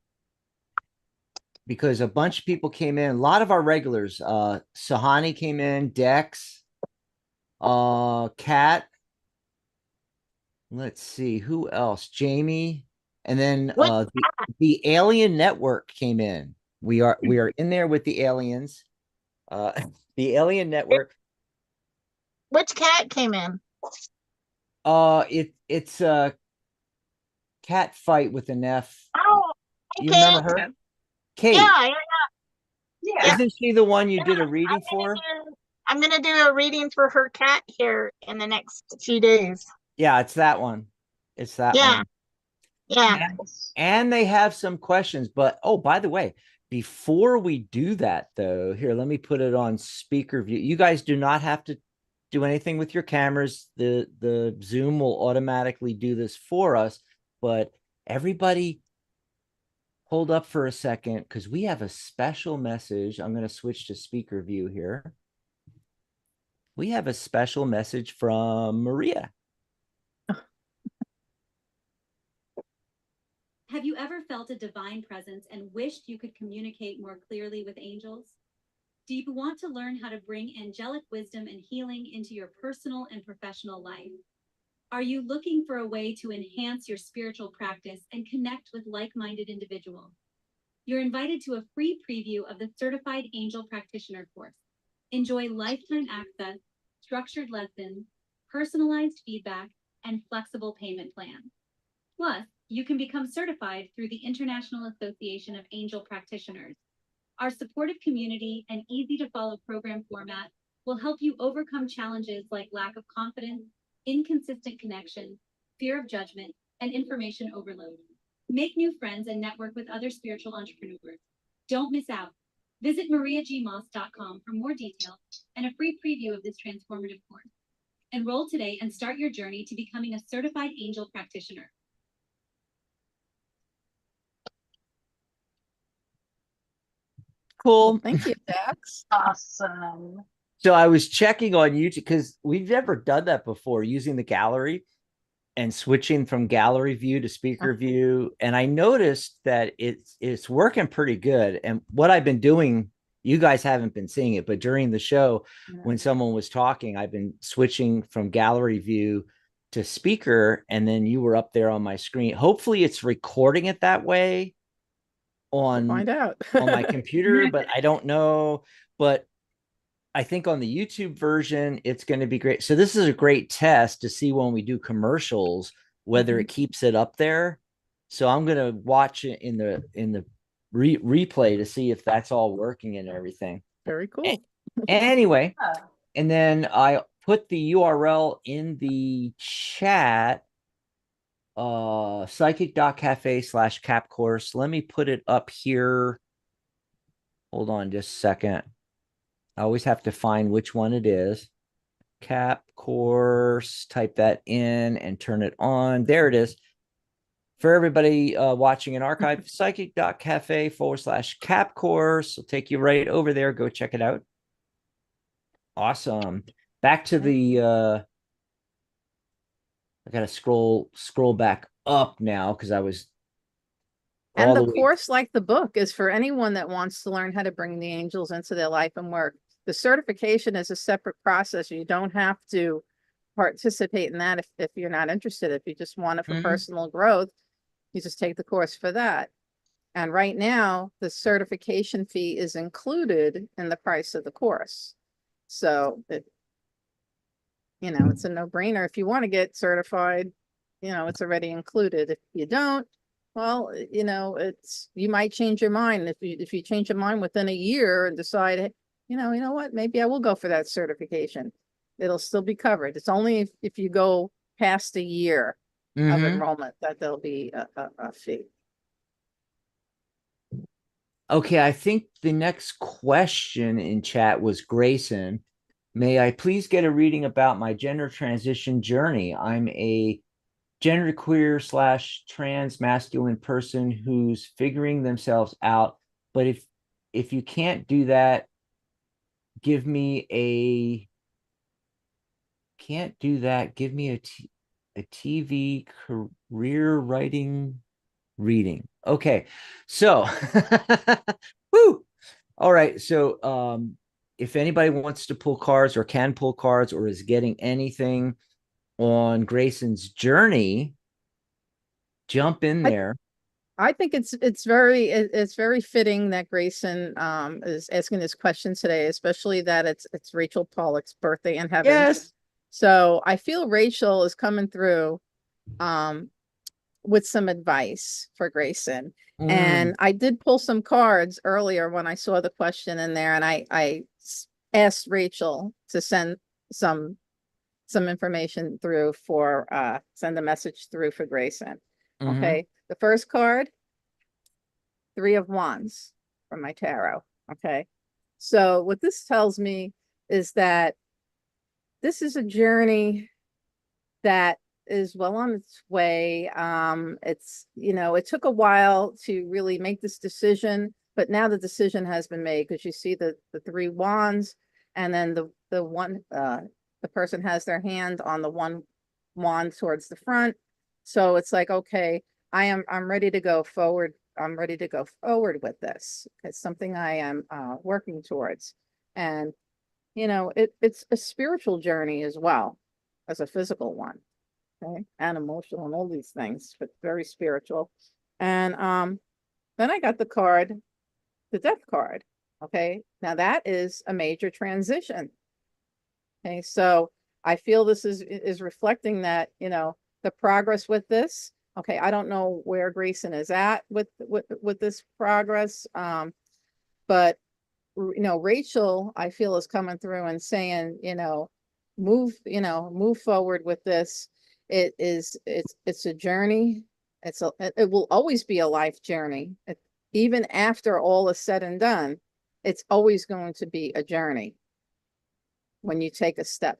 because a bunch of people came in. A lot of our regulars. Sahani came in, Dex, Kat. Let's see who else. Jamie, and then which the Alien Network came in. We are in there with the aliens. Uh, the Alien Network. which cat came in? It's a cat fight with an F. Oh, You okay. remember her? Yeah, Kate. yeah, Yeah. yeah. Isn't she the one you Yeah. did a reading I'm gonna for? do I'm gonna do a reading for her cat here in the next few days. Yeah, it's that one. It's that Yeah, one. yeah. Nice. And they have some questions, but oh, by the way, before we do that though, here, let me put it on speaker view. You guys do not have to do anything with your cameras. The Zoom will automatically do this for us, but everybody hold up for a second because we have a special message. I'm going to switch to speaker view here. We have a special message from Maria. Have you ever felt a divine presence and wished you could communicate more clearly with angels? Do you want to learn how to bring angelic wisdom and healing into your personal and professional life? Are you looking for a way to enhance your spiritual practice and connect with like-minded individuals? You're invited to a free preview of the Certified Angel Practitioner course. Enjoy lifetime access, structured lessons, personalized feedback, and flexible payment plans. Plus, you can become certified through the International Association of Angel Practitioners. Our supportive community and easy to follow program format will help you overcome challenges like lack of confidence, inconsistent connection, fear of judgment, and information overload. Make new friends and network with other spiritual entrepreneurs. Don't miss out. Visit mariagmoss.com for more details and a free preview of this transformative course. Enroll today and start your journey to becoming a certified angel practitioner. Well, Cool. thank you, Dax. Awesome. So I was checking on YouTube because we've never done that before using the gallery and switching from gallery view to speaker view. And I noticed that it's working pretty good. And what I've been doing, you guys haven't been seeing it, but during the show, when someone was talking, I've been switching from gallery view to speaker, and then you were up there on my screen. Hopefully it's recording it that way We'll on find out. my computer, but I don't know. But I think on the YouTube version, it's going to be great. So this is a great test to see when we do commercials, whether it keeps it up there. So I'm going to watch it in the replay to see if that's all working and everything. Very cool. Anyway, Yeah. and then I put the URL in the chat, psychic.cafe/cap course. Let me put it up here Hold on just a second. I always have to find which one it is. Cap course, type that in and turn it on. There it is. For everybody watching an archive, psychic.cafe/cap course will take you right over there. Go check it out. Awesome. Back to the I gotta scroll back up now because I was And all the the way. course, like the book, is for anyone that wants to learn how to bring the angels into their life and work. The certification is a separate process. You don't have to participate in that if you're not interested. If you just want it for Mhm. personal growth, you just take the course for that. And right now, the certification fee is included in the price of the course. So it's a no-brainer. If you want to get certified, it's already included. If you don't, well, you might change your mind. If you change your mind within a year and decide, "Hey, you know what, maybe I will go for that certification." It'll still be covered. It's only if you go past a year of enrollment that there'll be a fee. Okay, I think the next question in chat was Grayson. May I please get a reading about my gender transition journey? I'm a genderqueer/trans masculine person who's figuring themselves out. But if you can't do that, give me a can't do that. Give me a TV career writing reading. Okay, so woo. All right, so if anybody wants to pull cards or can pull cards or is getting anything on Grayson's journey, jump in there. I think it's very fitting that Grayson is asking this question today, especially that it's Rachel Pollack's birthday in heaven. Yes. So I feel Rachel is coming through with some advice for Grayson. And I did pull some cards earlier when I saw the question in there, and I asked Rachel to send some information through for send a message through for Grayson. Okay. The first card, 3 of Wands from my tarot. Okay. So what this tells me is that this is a journey that is well on its way. It took a while to really make this decision, but now the decision has been made because you see the 3 wands, and then the one the person has their hand on the one wand towards the front. So it's like, okay, I'm ready to go forward. I'm ready to go forward with this. It's something I am working towards. And it's a spiritual journey as well as a physical one. Okay, and emotional and all these things, but very spiritual. And then I got the card, the death card. Okay, now that is a major transition. Okay, so I feel this is reflecting that, the progress with this. Okay, I don't know where Grayson is at with this progress. But Rachel, I feel, is coming through and saying, move forward with this. It's a journey. It will always be a life journey. Even after all is said and done, it's always going to be a journey when you take a step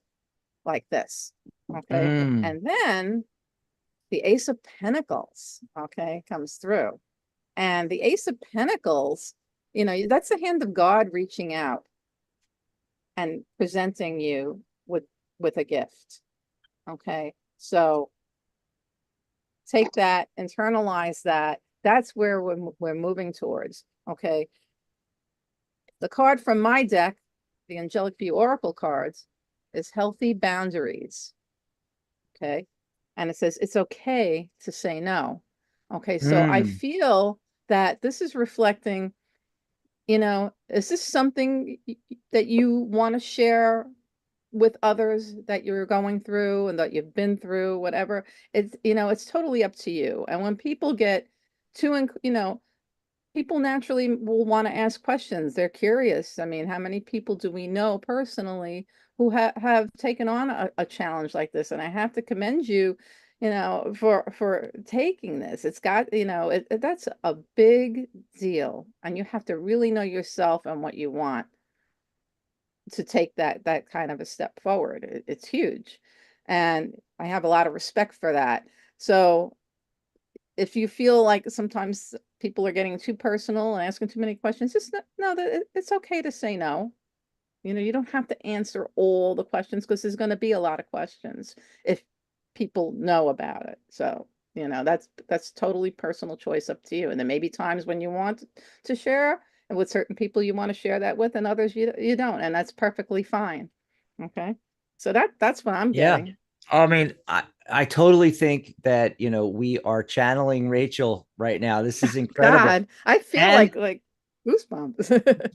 like this. Okay. And then the Ace of Pentacles, okay, comes through. And the Ace of Pentacles, that's the hand of God reaching out and presenting you with a gift. Okay. So take that, internalize that. That's where we're moving towards. Okay. The card from my deck, the Angelic View Oracle cards, is Healthy Boundaries. Okay. And it says it's okay to say no. Okay. So I feel that this is reflecting, is this something that you want to share with others that you're going through and that you've been through, whatever? It's totally up to you. And when people get too, people naturally will want to ask questions. They're curious. I mean, how many people do we know personally who have taken on a challenge like this? And I have to commend you. for taking this. It's got, that's a big deal. And you have to really know yourself and what you want to take that kind of a step forward. It's huge. And I have a lot of respect for that. So if you feel like sometimes people are getting too personal and asking too many questions, just know that it's okay to say no. You don't have to answer all the questions because there's going to be a lot of questions if people know about it. So, that's totally personal choice up to you. And there may be times when you want to share, and with certain people you want to share that with, and others you don't, and that's perfectly fine. Okay. So that's what I'm Yeah. getting. I mean, I totally think that, we are channeling Rachel right now. This is incredible. God, I feel And like goosebumps.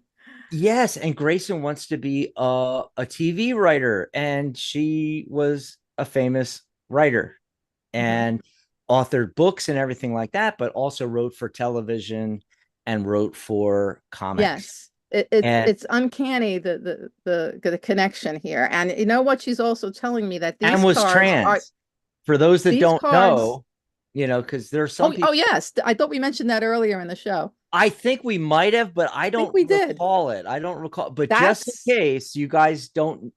yes, and Grayson wants to be a TV writer, and she was a famous writer Mhm. and authored books and everything like that, but also wrote for television and wrote for comics. Yes. It's And it's uncanny the connection here. And you know what she's also telling me that and these was cards are trans. For those that these don't cards. know, because there's some Oh, people. yes. I thought we mentioned that earlier in the show. I think we might have, but I I think don't we did. recall it. I don't recall. But just in That's case you guys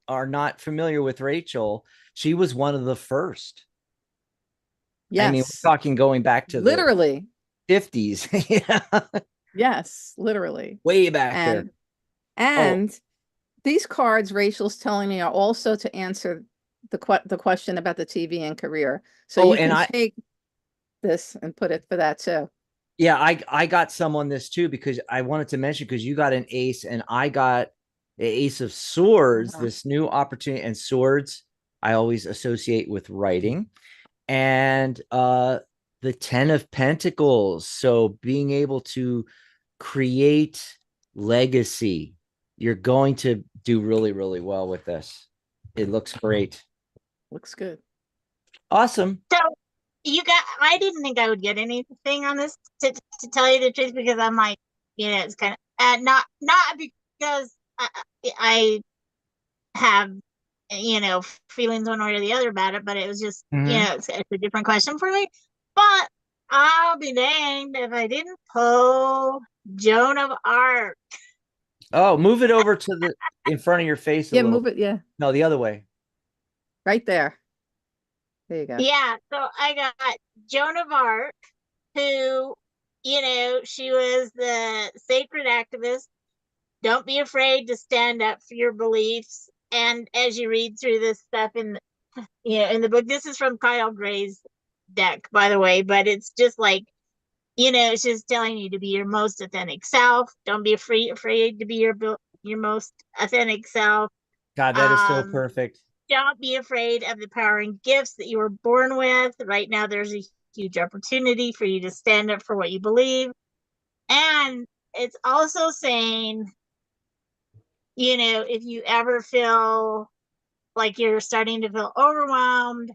are not familiar with Rachel, she was one of the first. I mean, we're yes. talking going back to the Literally. 50s. Yeah, Yes, literally. way back there. And Oh, and these cards Rachel's telling me are also to answer the question about the TV and career. So oh, you and can take this and put it for that too. yeah, I got some on this too because I wanted to mention because you got an ace and I got the ace of swords, Uh-huh. this new opportunity, and swords I always associate with writing, and the 10 of pentacles. So being able to create legacy, you're going to do really, really well with this. It looks great. Looks good. Awesome. So I didn't think I would get anything on this to tell you the truth because I'm like, it's kind of not because I have, feelings one way or the other about it, but it was just, Mhm. it's a different question for me. But I'll be danged if I didn't pull Joan of Arc. Oh, move it over to the in front of your face a Yeah, little. move it. Yeah, No, the other way. right there. There you go. Yeah, so I got Joan of Arc, who, she was the sacred activist. Don't be afraid to stand up for your beliefs. And as you read through this stuff in the book, this is from Kyle Gray's deck, by the way, but it's just like, it's just telling you to be your most authentic self. Don't be afraid to be your most authentic self. God, that is so Um, perfect. don't be afraid of the power and gifts that you were born with. Right now, there's a huge opportunity for you to stand up for what you believe. And it's also saying, if you ever feel like you're starting to feel overwhelmed,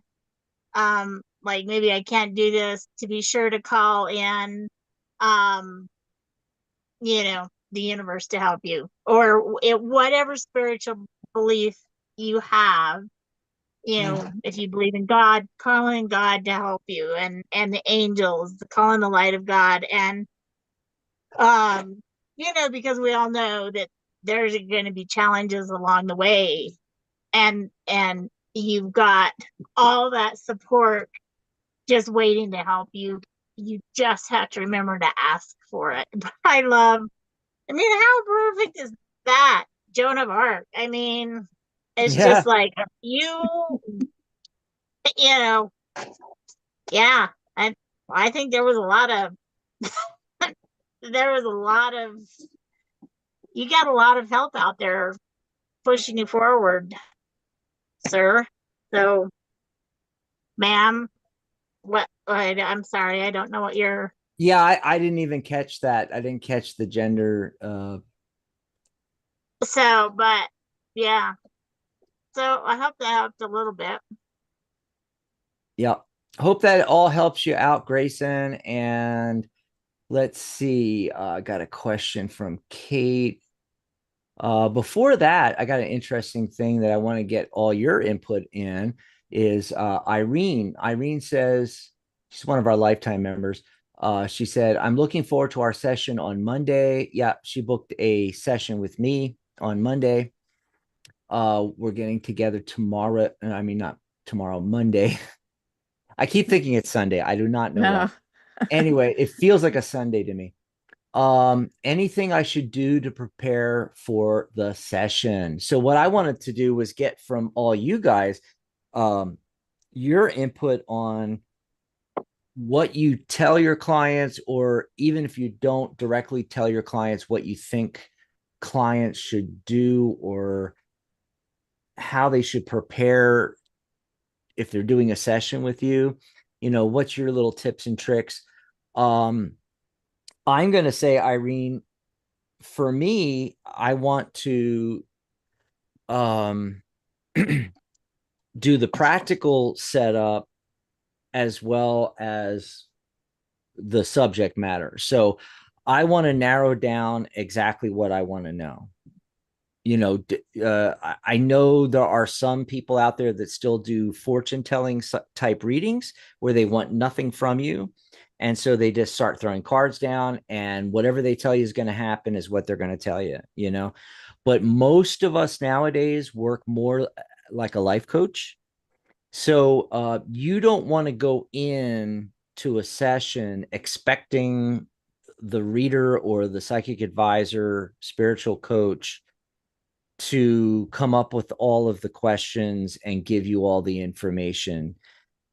like maybe I can't do this, to be sure to call in, um, the universe to help you, or whatever spiritual belief you have. If you believe in God, calling God to help you, and the angels, calling the light of God, and um, because we all know that there's going to be challenges along the way, and you've got all that support just waiting to help you. You just have to remember to ask for it. But I mean, how perfect is that? Joan of Arc. I mean, it's Yeah. just like you know, yeah. I think there was a lot of there was a lot of you got a lot of help out there pushing you forward, sir. So, ma'am, I'm sorry, I don't know what you're. Yeah, I didn't even catch that. I didn't catch the gender. So, but yeah. So I hope that helped a little bit. Yeah. Hope that all helps you out, Grayson. And let's see. I got a question from Kate. Before that, I got an interesting thing that I want to get all your input in is Irene. Irene says, she's one of our lifetime members. She said, I'm looking forward to our session on Monday. Yeah, she booked a session with me on Monday. We're getting together tomorrow. I mean, not tomorrow, Monday. I keep thinking it's Sunday. I do not know No. why. Anyway, it feels like a Sunday to me. Anything I should do to prepare for the session. So what I wanted to do was get from all you guys your input on what you tell your clients, or even if you don't directly tell your clients, what you think clients should do, or how they should prepare if they're doing a session with you. What's your little tips and tricks? I'm going to say, Irene, for me, I want to do the practical setup as well as the subject matter. So I want to narrow down exactly what I want to know. I know there are some people out there that still do fortune telling type readings where they want nothing from you. And so they just start throwing cards down, and whatever they tell you is going to happen is what they're going to tell you, But most of us nowadays work more like a life coach. So you don't want to go in to a session expecting the reader or the psychic advisor, spiritual coach to come up with all of the questions and give you all the information.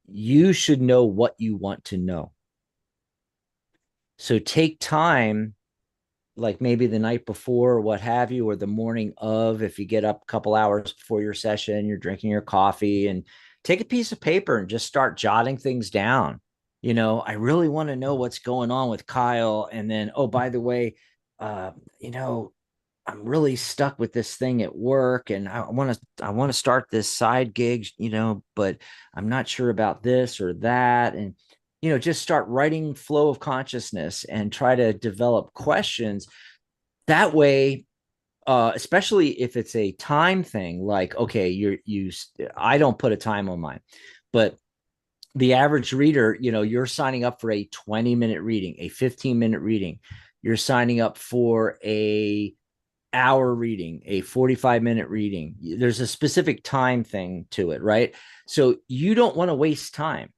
You should know what you want to know. So take time, like maybe the night before or what have you, or the morning of, if you get up a couple hours before your session, you're drinking your coffee, and take a piece of paper and just start jotting things down. I really want to know what's going on with Kyle. And then, oh, by the way, I'm really stuck with this thing at work, and I want to start this side gig, but I'm not sure about this or that. And, just start writing flow of consciousness and try to develop questions that way. Especially if it's a time thing, like, okay, I don't put a time on mine, but the average reader, you're signing up for a 20-minute reading, a 15-minute reading. You're signing up for a hour reading, a 45-minute reading. There's a specific time thing to it, right? So you don't want to waste time.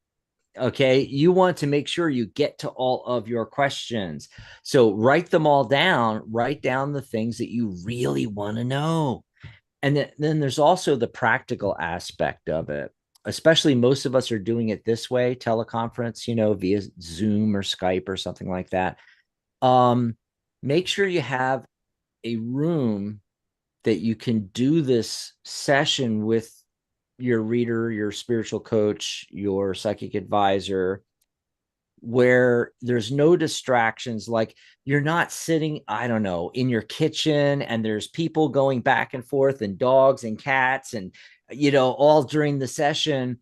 Okay. You want to make sure you get to all of your questions. So write them all down, write down the things that you really want to know. And then there's also the practical aspect of it. Especially most of us are doing it this way, teleconference, via Zoom or Skype or something like that. Make sure you have a room that you can do this session with your reader, your spiritual coach, your psychic advisor, where there's no distractions. Like, you're not sitting, I don't know, in your kitchen and there's people going back and forth and dogs and cats and, all during the session.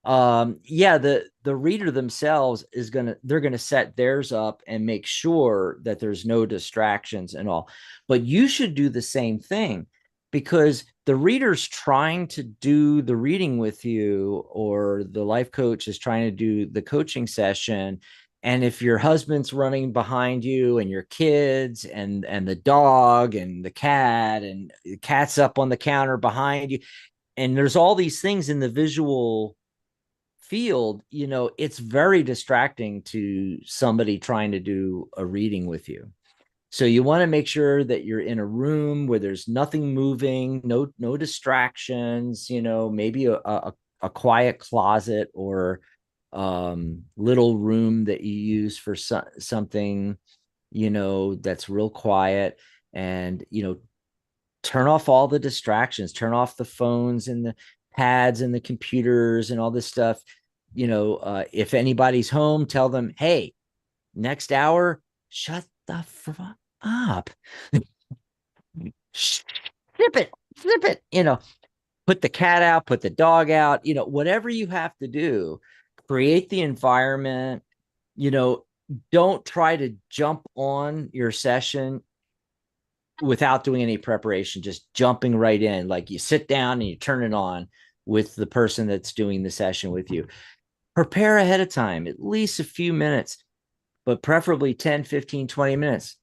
The reader themselves they're going to set theirs up and make sure that there's no distractions and all. But you should do the same thing, because the reader's trying to do the reading with you, or the life coach is trying to do the coaching session. And if your husband's running behind you, and your kids and the dog and the cat, and the cat's up on the counter behind you, and there's all these things in the visual field, it's very distracting to somebody trying to do a reading with you. So you want to make sure that you're in a room where there's nothing moving, no distractions, maybe a quiet closet, or little room that you use for something, that's real quiet. And, turn off all the distractions, turn off the phones and the pads and the computers and all this stuff. If anybody's home, tell them, hey, next hour, shut the fuck up. Zip it, put the cat out, put the dog out, whatever you have to do, create the environment. Don't try to jump on your session without doing any preparation, just jumping right in. Like, you sit down and you turn it on with the person that's doing the session with you. Prepare ahead of time, at least a few minutes, but preferably 10, 15, 20 minutes.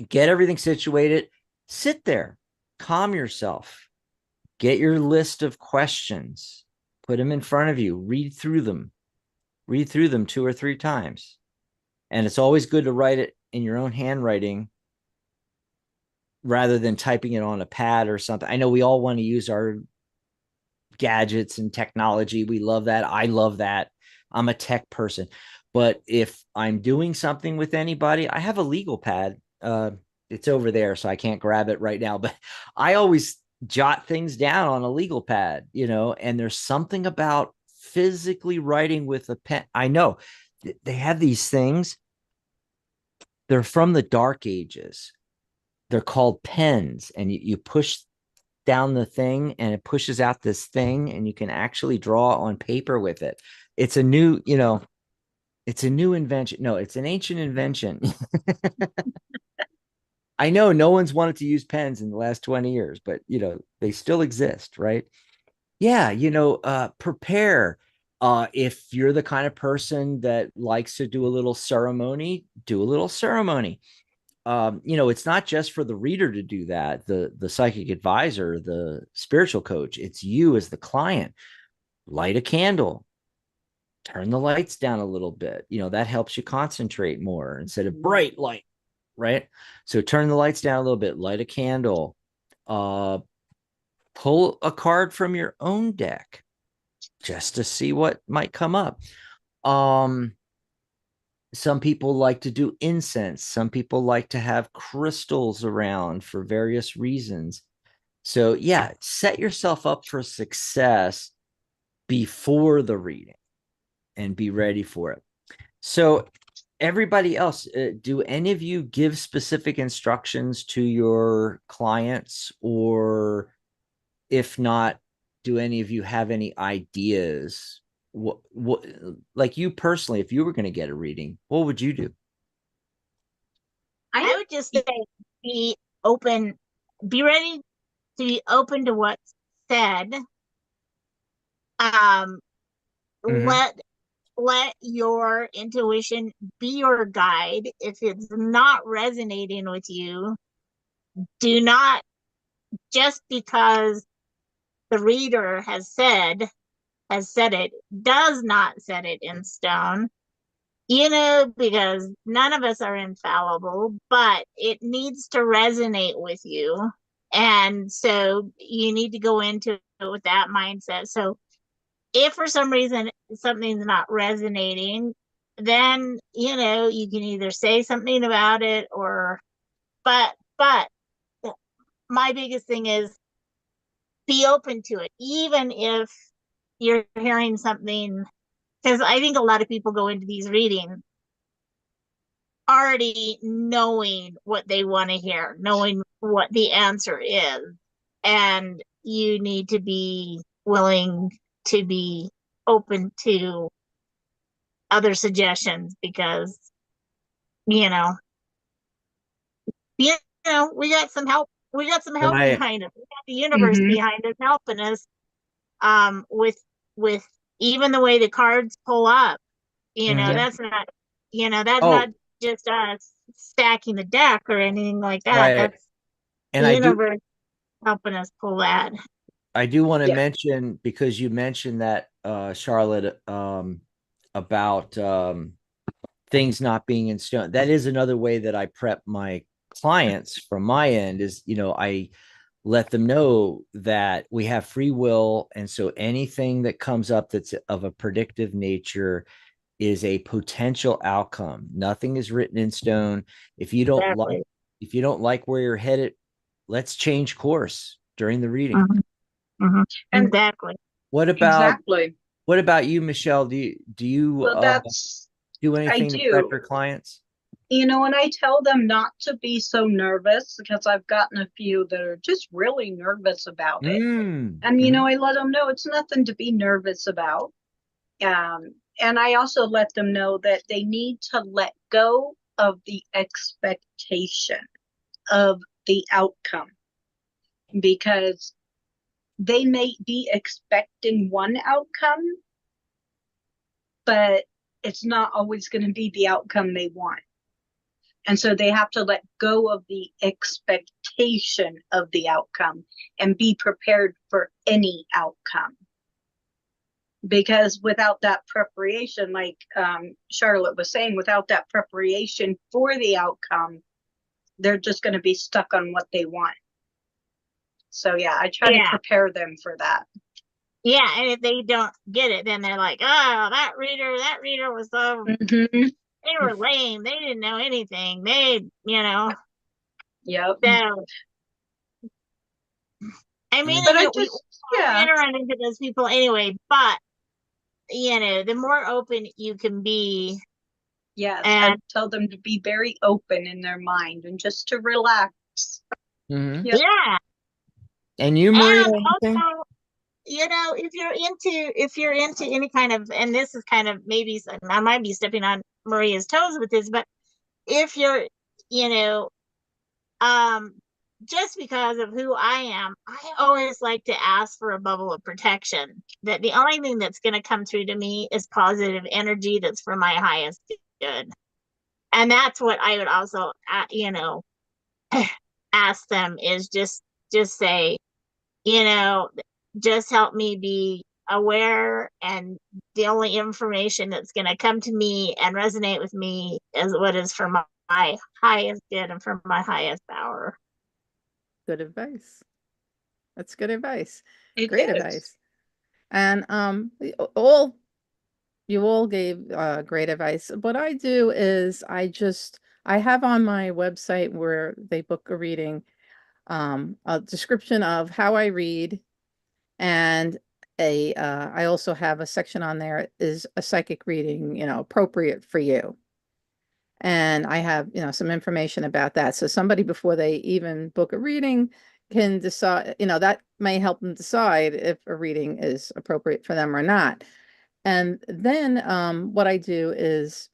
Get everything situated, sit there, calm yourself, get your list of questions, put them in front of you, read through them 2 or 3 times. And it's always good to write it in your own handwriting rather than typing it on a pad or something. I know we all want to use our gadgets and technology. We love that. I love that. I'm a tech person. But if I'm doing something with anybody, I have a legal pad. It's over there, so I can't grab it right now. But I always jot things down on a legal pad, and there's something about physically writing with a pen. I know they have these things. They're from the dark ages. They're called pens, and you push down the thing and it pushes out this thing, and you can actually draw on paper with it. It's a new, it's a new invention. No, it's an ancient invention. I know no one's wanted to use pens in the last 20 years, but they still exist, right? Yeah, prepare. If you're the kind of person that likes to do a little ceremony, do a little ceremony. It's not just for the reader to do that, the psychic advisor, the spiritual coach. It's you as the client. Light a candle, turn the lights down a little bit. That helps you concentrate more instead of bright light, right? So turn the lights down a little bit, light a candle, pull a card from your own deck just to see what might come up. Some people like to do incense. Some people like to have crystals around for various reasons. So yeah, set yourself up for success before the reading and be ready for it. So everybody else, do any of you give specific instructions to your clients? Or if not, do any of you have any ideas? What like you personally, if you were going to get a reading, what would you do? I would just say be open, be ready to be open to what's said. Let your intuition be your guide. If it's not resonating with you, do not, just because the reader has said it, does not set it in stone. Because none of us are infallible, but it needs to resonate with you. And so you need to go into it with that mindset. So if for some reason something's not resonating, then, you can either say something about it but my biggest thing is be open to it, even if you're hearing something, because I think a lot of people go into these readings already knowing what they want to hear, knowing what the answer is. And you need to be willing to be open to other suggestions, because, you know, we got some help. We got some help Right. behind us. We got the universe behind us helping us. With even the way the cards pull up, that's not, that's not just us stacking the deck or anything like that. Right. That's And the universe helping us pull that. I do want to mention, because you mentioned that, Charlotte, about things not being in stone. That is another way that I prep my clients from my end is, I let them know that we have free will. And so anything that comes up that's of a predictive nature is a potential outcome. Nothing is written in stone. If you don't like where you're headed, let's change course during the reading. And Exactly. What about you, Michelle? Do you Well, do anything to prep your clients? And I tell them not to be so nervous, because I've gotten a few that are just really nervous about it. And, I let them know it's nothing to be nervous about. And I also let them know that they need to let go of the expectation of the outcome, because they may be expecting one outcome, but it's not always going to be the outcome they want. And so they have to let go of the expectation of the outcome and be prepared for any outcome. Because without that preparation, like Charlotte was saying, without that preparation for the outcome, they're just going to be stuck on what they want. So yeah, I try to prepare them for that. Yeah, and if they don't get it, then they're like, "Oh, that reader was so they were lame. They didn't know anything. They, you know." Yep. So, I mean, But we're gonna run into those people anyway. But you know, the more open you can be. Yes, I tell them to be very open in their mind and just to relax. Mm-hmm. Yep. Yeah. And you, Maria? And also, you know, if you're into any kind of, and this is kind of maybe I might be stepping on Maria's toes with this, but if you're, you know, just because of who I am, I always like to ask for a bubble of protection. That the only thing that's going to come through to me is positive energy that's for my highest good. And that's what I would also, you know, ask them is just say, you know, just help me be aware, and the only information that's going to come to me and resonate with me is what is for my highest good and for my highest power. Good advice. That's good advice. Great advice. And you all gave great advice. What I do is I have on my website where they book a reading, a description of how I read, and I also have a section on there is a psychic reading, you know, appropriate for you. And I have, you know, some information about that. So somebody, before they even book a reading, can decide, you know, that may help them decide if a reading is appropriate for them or not. And then what I do is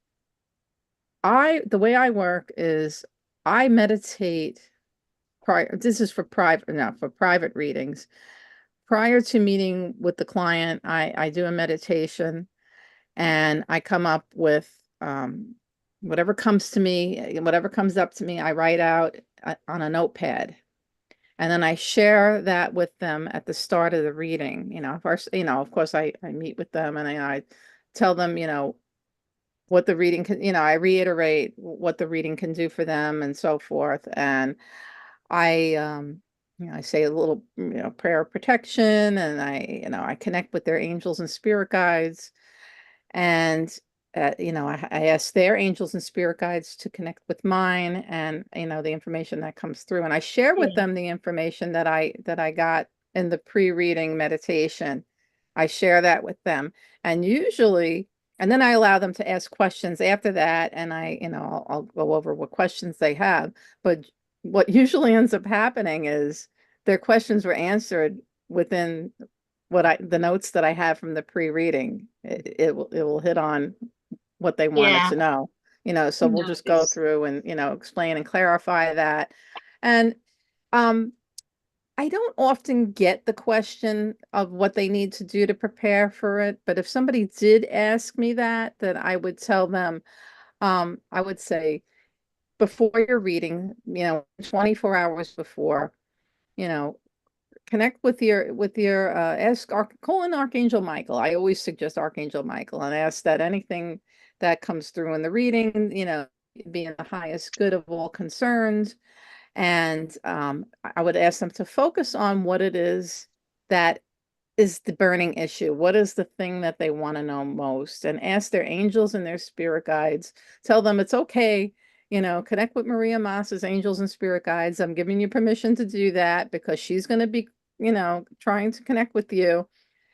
the way I work is I meditate prior. This is for private readings. Prior to meeting with the client, I do a meditation, and I come up with whatever comes to me, whatever comes up to me, I write out on a notepad. And then I share that with them at the start of the reading. You know, first, you know, of course, I meet with them, and I tell them, you know, what the reading can, you know, I reiterate what the reading can do for them and so forth. And I, you know, I say a little, you know, prayer of protection, and you know, I connect with their angels and spirit guides. And you know, I ask their angels and spirit guides to connect with mine, and you know, the information that comes through, and I share with them the information that I got in the pre-reading meditation. I share that with them, and usually, and then I allow them to ask questions after that, and you know, I'll go over what questions they have. But what usually ends up happening is their questions were answered within the notes that I have from the pre-reading. It will hit on what they wanted to know, you know, so we'll just go through and, you know, explain and clarify that. And I don't often get the question of what they need to do to prepare for it, but if somebody did ask me that, then I would tell them, I would say, before your reading, you know, 24 hours before, you know, connect with your call in Archangel Michael. I always suggest Archangel Michael and ask that anything that comes through in the reading, you know, be in the highest good of all concerned. And I would ask them to focus on what it is that is the burning issue. What is the thing that they want to know most? And ask their angels and their spirit guides. Tell them it's okay. You know, connect with Maria Maas's angels and spirit guides. I'm giving you permission to do that because she's going to be, you know, trying to connect with you.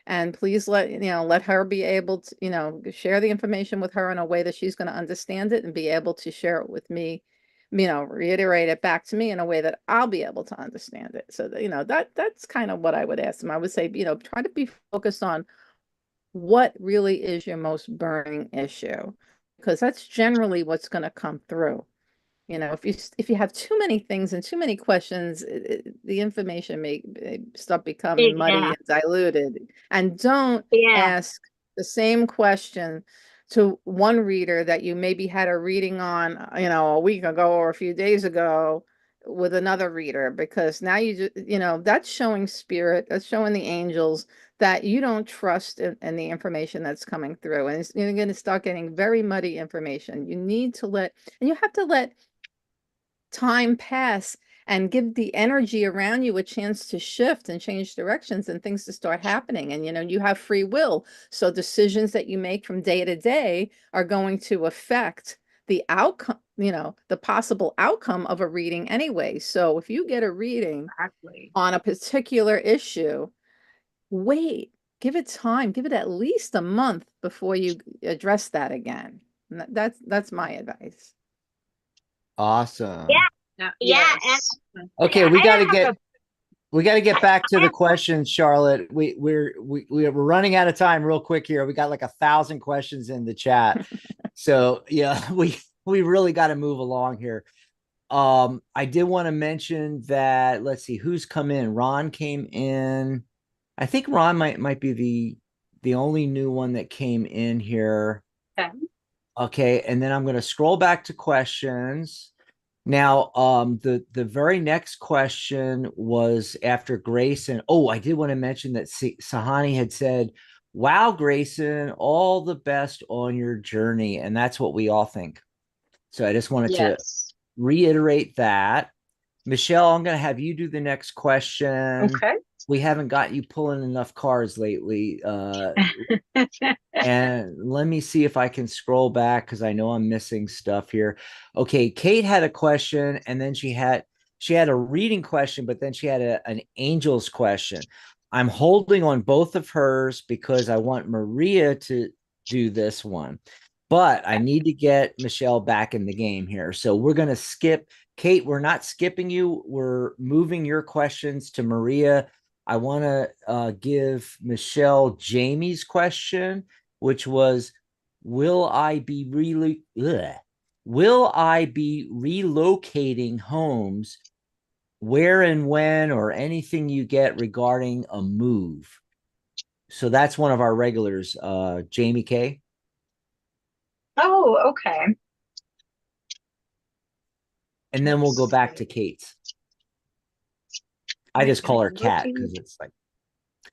And please let her be able to, you know, share the information with her in a way that she's going to understand it and be able to share it with me, you know, reiterate it back to me in a way that I'll be able to understand it. So, you know, that's kind of what I would ask them. I would say, you know, try to be focused on what really is your most burning issue, because that's generally what's going to come through. You know, if you have too many things and too many questions, the information may start becoming muddy Yeah. and diluted. And don't Yeah. ask the same question to one reader that you maybe had a reading on, you know, a week ago or a few days ago with another reader, because now you know, that's showing spirit, that's showing the angels that you don't trust in the information that's coming through. And you're going to start getting very muddy information. You need to and you have to let time pass and give the energy around you a chance to shift and change directions and things to start happening. And, you know, you have free will. So decisions that you make from day to day are going to affect the outcome, you know, the possible outcome of a reading anyway. So if you get a reading Exactly. on a particular issue, wait, give it time, give it at least a month before you address that again. And that's my advice. Awesome. Yeah. Yeah. Yes. Okay, I have we got to get back to the questions, Charlotte. We're running out of time real quick here. We got like 1,000 questions in the chat. So yeah, we really got to move along here. I did want to mention that, let's see who's come in. Ron came in. I think Ron might be the only new one that came in here. Okay. Okay, and then I'm going to scroll back to questions. Now, the very next question was after Grayson. Oh, I did want to mention that Sahani had said, "Wow, Grayson, all the best on your journey," and that's what we all think. So I just wanted to Yes. reiterate that. Michelle, I'm going to have you do the next question. Okay. We haven't got you pulling enough cards lately. And let me see if I can scroll back because I know I'm missing stuff here. Okay, Kate had a question, and then she had a reading question, but then she had an angels question. I'm holding on both of hers because I want Maria to do this one, but I need to get Michelle back in the game here. So we're going to skip Kate. We're not skipping you. We're moving your questions to Maria. I want to give Michelle Jamie's question, which was, will I be relocating homes? Where and when, or anything you get regarding a move? So that's one of our regulars, Jamie K. Oh, okay. And then we'll go back to Kate's. I just call her Cat Looking because it's like,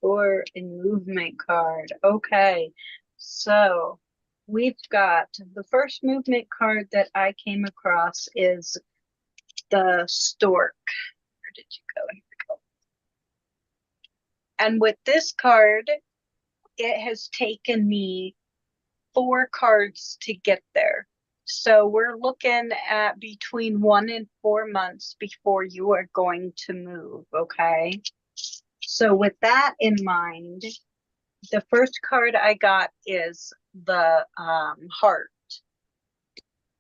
for a movement card. Okay. So we've got the first movement card that I came across is the stork. Where did you go? Here we go. And with this card, it has taken me 4 cards to get there. So we're looking at between 1 and 4 months before you are going to move, okay? So with that in mind, the first card I got is the heart.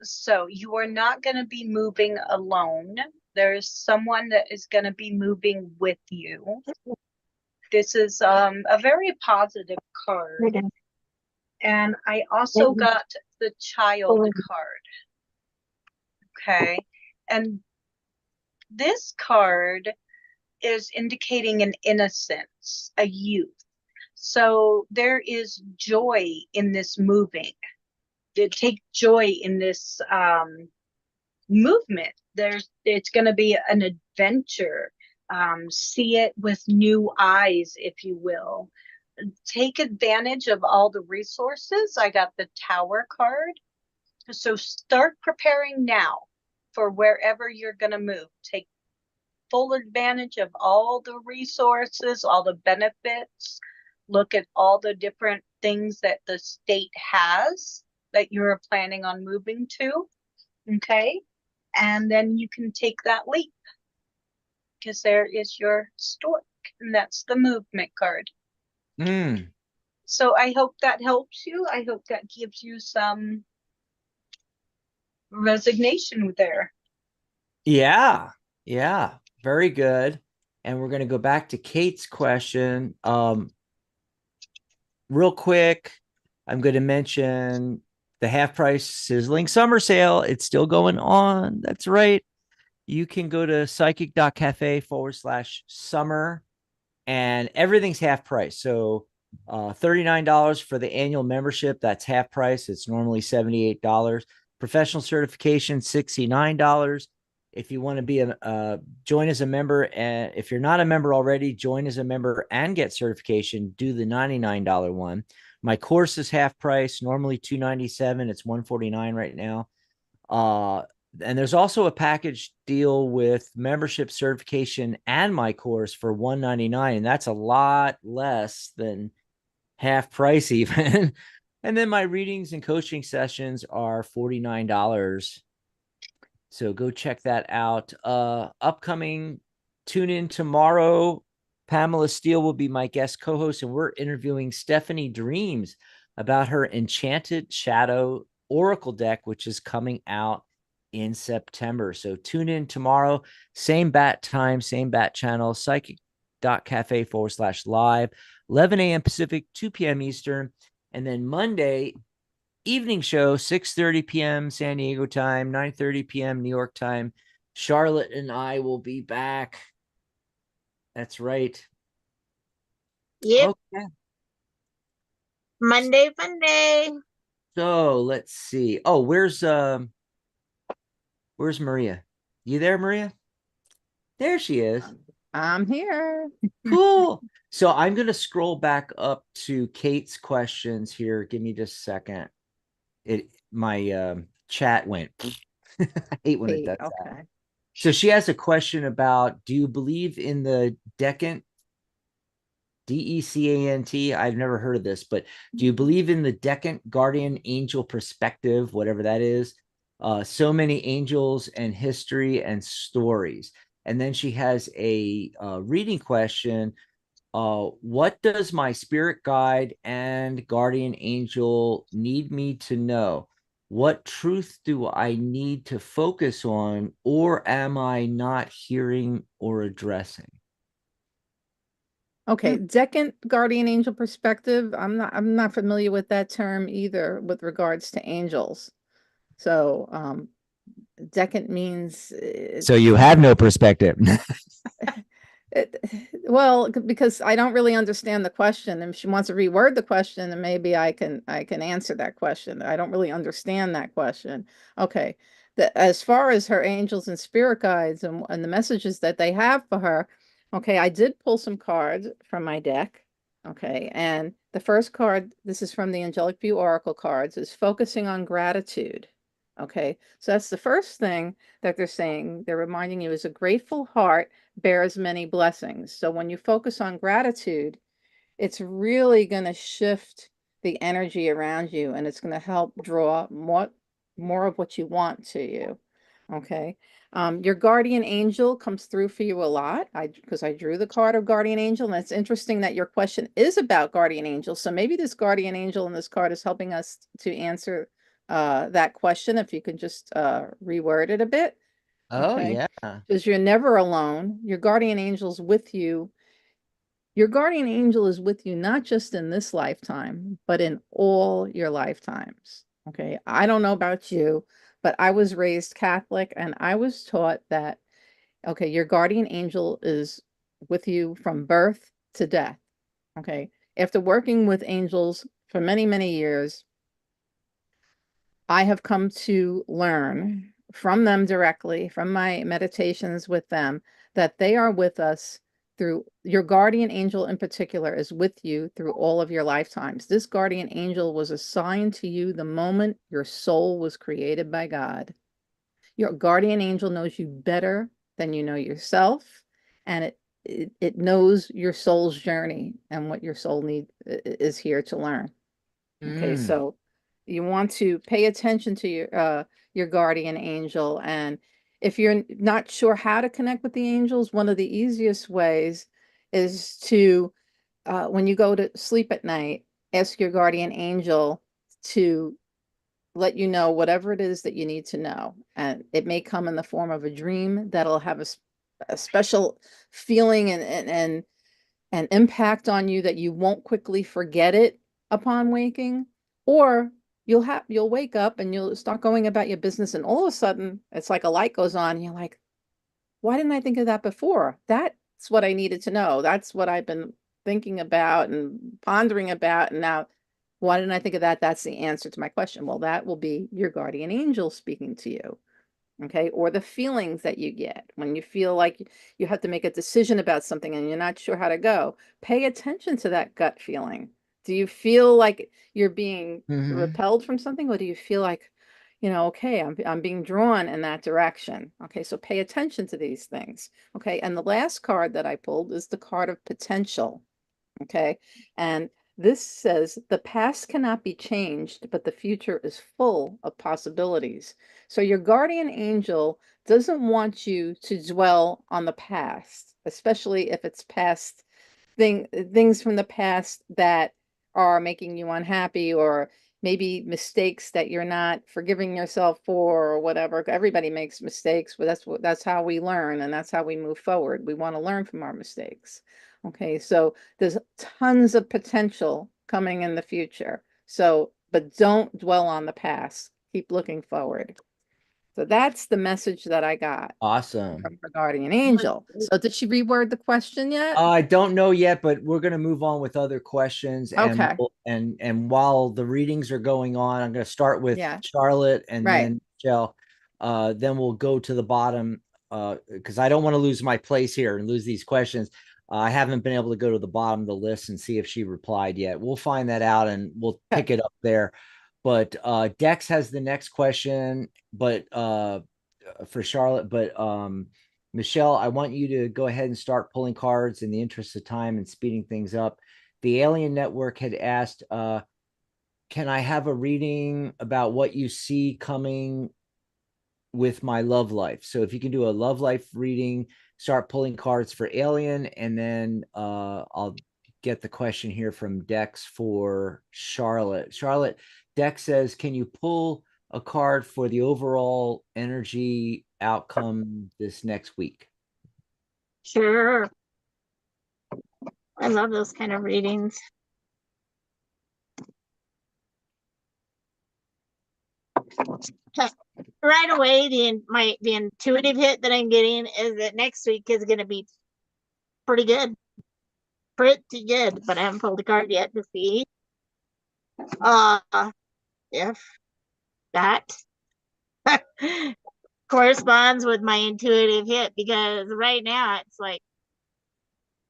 So you are not going to be moving alone. There's someone that is going to be moving with you. This is a very positive card. And I also got the child card. Okay. And this card is indicating an innocence, a youth. So there is joy in this moving. To take joy in this movement. It's going to be an adventure. See it with new eyes, if you will. Take advantage of all the resources. I got the Tower card. So start preparing now for wherever you're going to move. Take full advantage of all the resources, all the benefits. Look at all the different things that the state has that you're planning on moving to. Okay. And then you can take that leap because there is your stork, and that's the movement card. So I hope that helps you. I hope that gives you some resignation there. Yeah, very good. And we're going to go back to Kate's question. Real quick, I'm going to mention the half price sizzling summer sale. It's still going on. That's right. You can go to psychic.cafe/summer and everything's half price. So $39 for the annual membership. That's half price. It's normally $78. Professional certification, $69. If you want to be join as a member, and if you're not a member already, join as a member and get certification, do the $99 one. My course is half price, normally $297. It's $149 right now. And there's also a package deal with membership, certification, and my course for $199, and that's a lot less than half price even. And then my readings and coaching sessions are $49. So go check that out. Upcoming, tune in tomorrow. Pamela Steele will be my guest co-host, and we're interviewing Stephanie Dreams about her Enchanted Shadow Oracle deck, which is coming out in September. So tune in tomorrow, same bat time, same bat channel, psychic.cafe/live, 11 a.m. Pacific, 2 p.m. Eastern. And then Monday evening show, 6:30 p.m. San Diego time, 9:30 p.m. New York time. Charlotte and I will be back. That's right. Yep. Okay. Monday, Monday. So let's see. Oh, where's Maria? You there, Maria? There she is. I'm here. Cool. So I'm going to scroll back up to Kate's questions here. Give me just a second. My chat went. I hate when it does that. Okay. So she has a question about, do you believe in the decant? DECANT? I've never heard of this, but do you believe in the decant guardian angel perspective, whatever that is? So many angels and history and stories. And then she has a reading question. What does my spirit guide and guardian angel need me to know? What truth do I need to focus on, or am I not hearing or addressing? Okay, decant guardian angel perspective. I'm not familiar with that term either with regards to angels. So, decant means So you have no perspective. well, because I don't really understand the question. And if she wants to reword the question, then maybe I can answer that question. I don't really understand that question. Okay. As far as her angels and spirit guides and the messages that they have for her, okay, I did pull some cards from my deck. Okay. And the first card, this is from the Angelic View Oracle cards, is focusing on gratitude. Okay. So that's the first thing that they're saying. They're reminding you is a grateful heart bears many blessings. So when you focus on gratitude, it's really going to shift the energy around you, and it's going to help draw more of what you want to you. Okay. Your guardian angel comes through for you a lot. Because I drew the card of guardian angel, and it's interesting that your question is about guardian angel. So maybe this guardian angel in this card is helping us to answer that question. If you can just reword it a bit. Oh, Okay. yeah. Because you're never alone. Your guardian angel's with you. Your guardian angel is with you not just in this lifetime, but in all your lifetimes. Okay. I don't know about you, but I was raised Catholic and I was taught that, okay, your guardian angel is with you from birth to death. Okay. After working with angels for many, many years, I have come to learn from them directly, from my meditations with them, that they are with us through your guardian angel in particular is with you through all of your lifetimes. This guardian angel was assigned to you the moment your soul was created by God. Your guardian angel knows you better than you know yourself, and it knows your soul's journey and what your soul is here to learn. Okay, so you want to pay attention to your guardian angel, and if you're not sure how to connect with the angels, one of the easiest ways is to when you go to sleep at night, ask your guardian angel to let you know whatever it is that you need to know, and it may come in the form of a dream that'll have a special feeling and an impact on you that you won't quickly forget it upon waking. Or you'll wake up and you'll start going about your business, and all of a sudden it's like a light goes on and you're like, why didn't I think of that before? That's what I needed to know. That's what I've been thinking about and pondering about. And now, why didn't I think of that? That's the answer to my question. Well, that will be your guardian angel speaking to you. Okay. Or the feelings that you get when you feel like you have to make a decision about something and you're not sure how to go. Pay attention to that gut feeling. Do you feel like you're being repelled from something, or do you feel like, okay, I'm being drawn in that direction? Okay, so pay attention to these things. Okay, and the last card that I pulled is the card of potential. Okay, and this says the past cannot be changed, but the future is full of possibilities. So your guardian angel doesn't want you to dwell on the past, especially if it's past things from the past that are making you unhappy, or maybe mistakes that you're not forgiving yourself for, or whatever. Everybody makes mistakes, but that's how we learn, and that's how we move forward. We want to learn from our mistakes. Okay, so there's tons of potential coming in the future. So, but don't dwell on the past. Keep looking forward. So that's the message that I got Awesome. from her guardian angel. So did she reword the question yet? I don't know yet, but we're going to move on with other questions. And Okay. and while the readings are going on, I'm going to start with Yeah. Charlotte and Right. then Michelle. Then we'll go to the bottom because I don't want to lose my place here and lose these questions. I haven't been able to go to the bottom of the list and see if she replied yet. We'll find that out and we'll pick it up there. But Dex has the next question, but for Charlotte, but Michelle, I want you to go ahead and start pulling cards in the interest of time and speeding things up. The Alien Network had asked, can I have a reading about what you see coming with my love life? So if you can do a love life reading, start pulling cards for Alien, and then I'll get the question here from Dex for Charlotte. Charlotte, Dex says, can you pull a card for the overall energy outcome this next week? Sure. I love those kind of readings. Right away, the intuitive hit that I'm getting is that next week is going to be pretty good. Pretty good, but I haven't pulled a card yet to see if that corresponds with my intuitive hit, because right now it's like,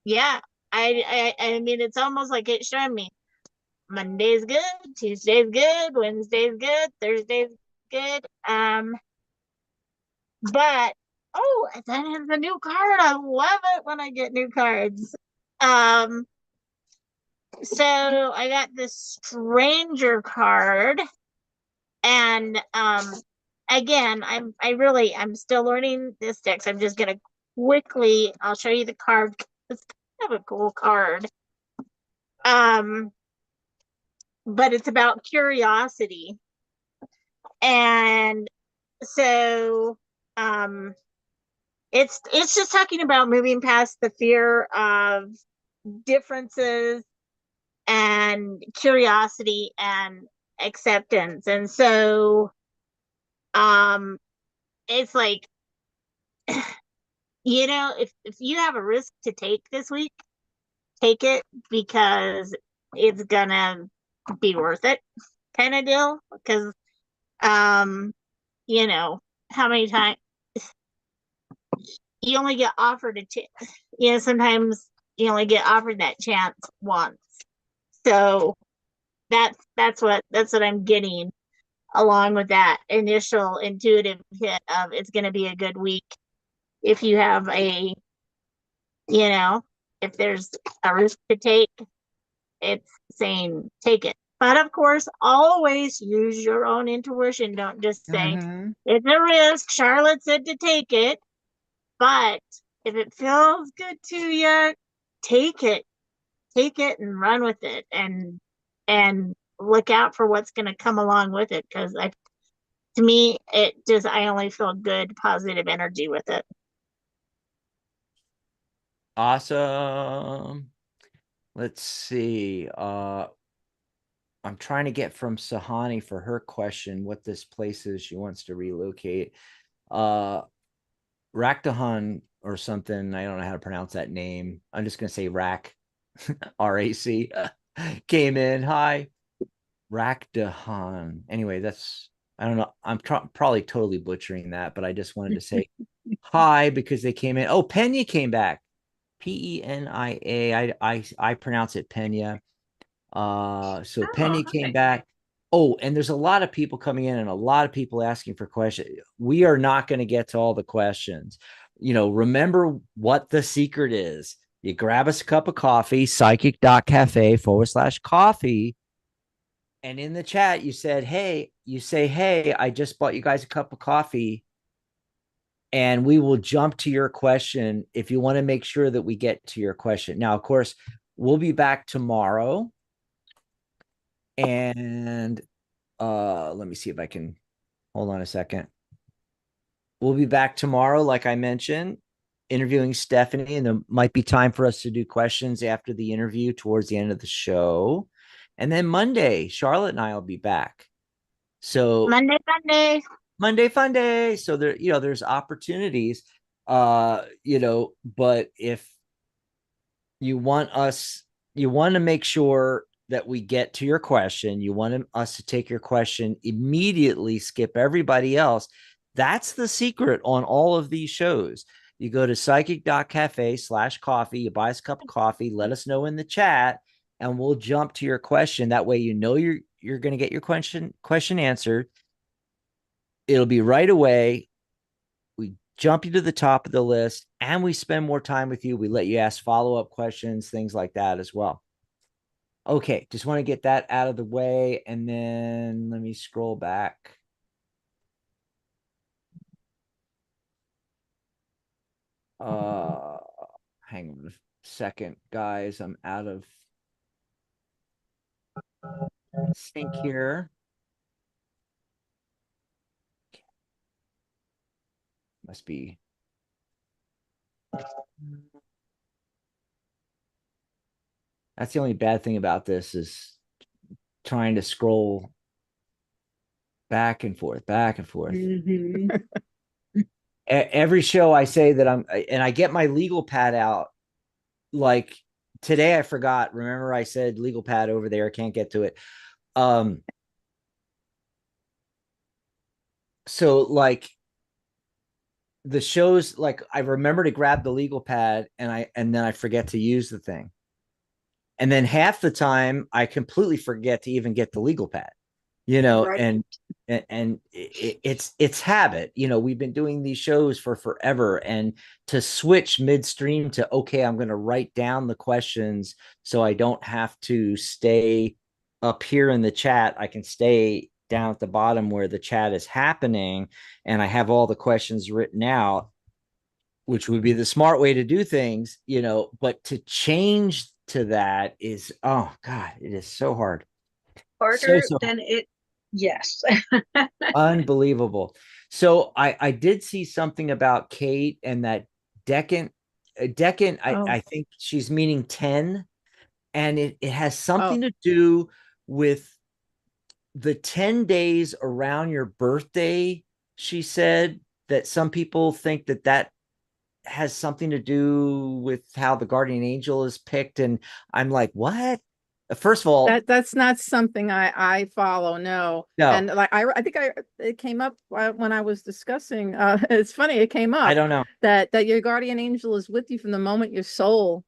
yeah, I mean, it's almost like it's showing me Monday's good, Tuesday's good, Wednesday's good, Thursday's good. But oh, that is a new card. I love it when I get new cards. So I got this stranger card, and again, I'm still learning this deck. So I'm just gonna quickly, I'll show you the card. It's kind of a cool card. But it's about curiosity. And so it's just talking about moving past the fear of differences and curiosity and acceptance. And so it's like, if you have a risk to take this week, take it, because it's gonna be worth it, kind of deal. Because how many times you only get offered a chance. Sometimes you only get offered that chance once. So that's what I'm getting, along with that initial intuitive hit of it's going to be a good week. If you have if there's a risk to take, it's saying take it. But of course, always use your own intuition. Don't just say it's a risk. Charlotte said to take it. But if it feels good to you, take it. Take it and run with it, and look out for what's going to come along with it, because to me, I only feel good, positive energy with it. Awesome. Let's see. I'm trying to get from Sahani for her question what this place is she wants to relocate. Rakdahan or something. I don't know how to pronounce that name. I'm just gonna say Rack, RAC. Came in. Hi, Rakdahan. Anyway, that's I don't know. I'm probably totally butchering that, but I just wanted to say hi because they came in. Oh, Pena came back. Penia. I pronounce it Pena. So Penny came okay. back. Oh, and there's a lot of people coming in and a lot of people asking for questions. We are not going to get to all the questions. Remember what the secret is. You grab us a cup of coffee, psychic.cafe/coffee. And in the chat, you said, hey, I just bought you guys a cup of coffee. And we will jump to your question if you want to make sure that we get to your question. Now, of course, we'll be back tomorrow. And let me see if I can hold on a second. We'll be back tomorrow, like I mentioned, interviewing Stephanie, and there might be time for us to do questions after the interview towards the end of the show. And then Monday, Charlotte and I will be back. So Monday, Monday. Monday fun day. So there's opportunities. But if you want to make sure that we get to your question. You want us to take your question immediately, skip everybody else. That's the secret on all of these shows. You go to psychic.cafe/coffee, you buy us a cup of coffee, let us know in the chat, and we'll jump to your question. That way, you're going to get your question answered. It'll be right away. We jump you to the top of the list and we spend more time with you. We let you ask follow-up questions, things like that as well. Okay, just want to get that out of the way. And then let me scroll back. Hang on a second, guys. I'm out of sync here. Must be. That's the only bad thing about this is trying to scroll back and forth, back and forth. Mhm. Every show I say that and I get my legal pad out. Like today I forgot. Remember I said legal pad over there. Can't get to it. So like the shows, like I remember to grab the legal pad and then I forget to use the thing. And then half the time I completely forget to even get the legal pad, Right. and it's habit. We've been doing these shows for forever, and to switch midstream to, okay, I'm going to write down the questions so I don't have to stay up here in the chat. I can stay down at the bottom where the chat is happening, and I have all the questions written out, which would be the smart way to do things, but to change to that is, oh God, it is so hard. Harder So than it. Yes. unbelievable. So I did see something about Kate and that Deccan. Deccan, I think she's meaning 10, and it has something to do with the 10 days around your birthday. She said that some people think that has something to do with how the guardian angel is picked. And I'm like, what? First of all, that's not something I follow. No. And like I think it came up when I was discussing. It's funny, it came up. I don't know that your guardian angel is with you from the moment your soul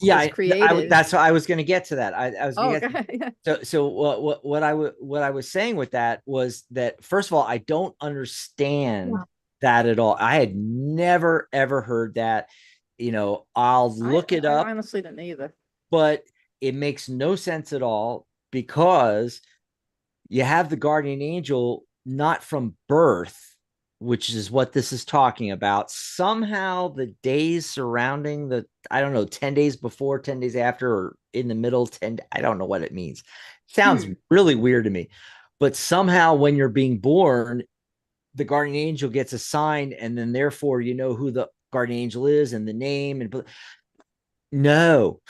is created. that's what I was going to get to that. I was going to get to. So what I was saying with that was that, first of all, I don't understand that at all. I had never ever heard that. I'll look it up. I honestly didn't either. But it makes no sense at all, because you have the guardian angel not from birth, which is what this is talking about. Somehow the days surrounding I don't know, 10 days before, 10 days after, or in the middle, 10, I don't know what it means. Sounds really weird to me. But somehow when you're being born, the guardian angel gets assigned, and then therefore you know who the guardian angel is and the name. And no,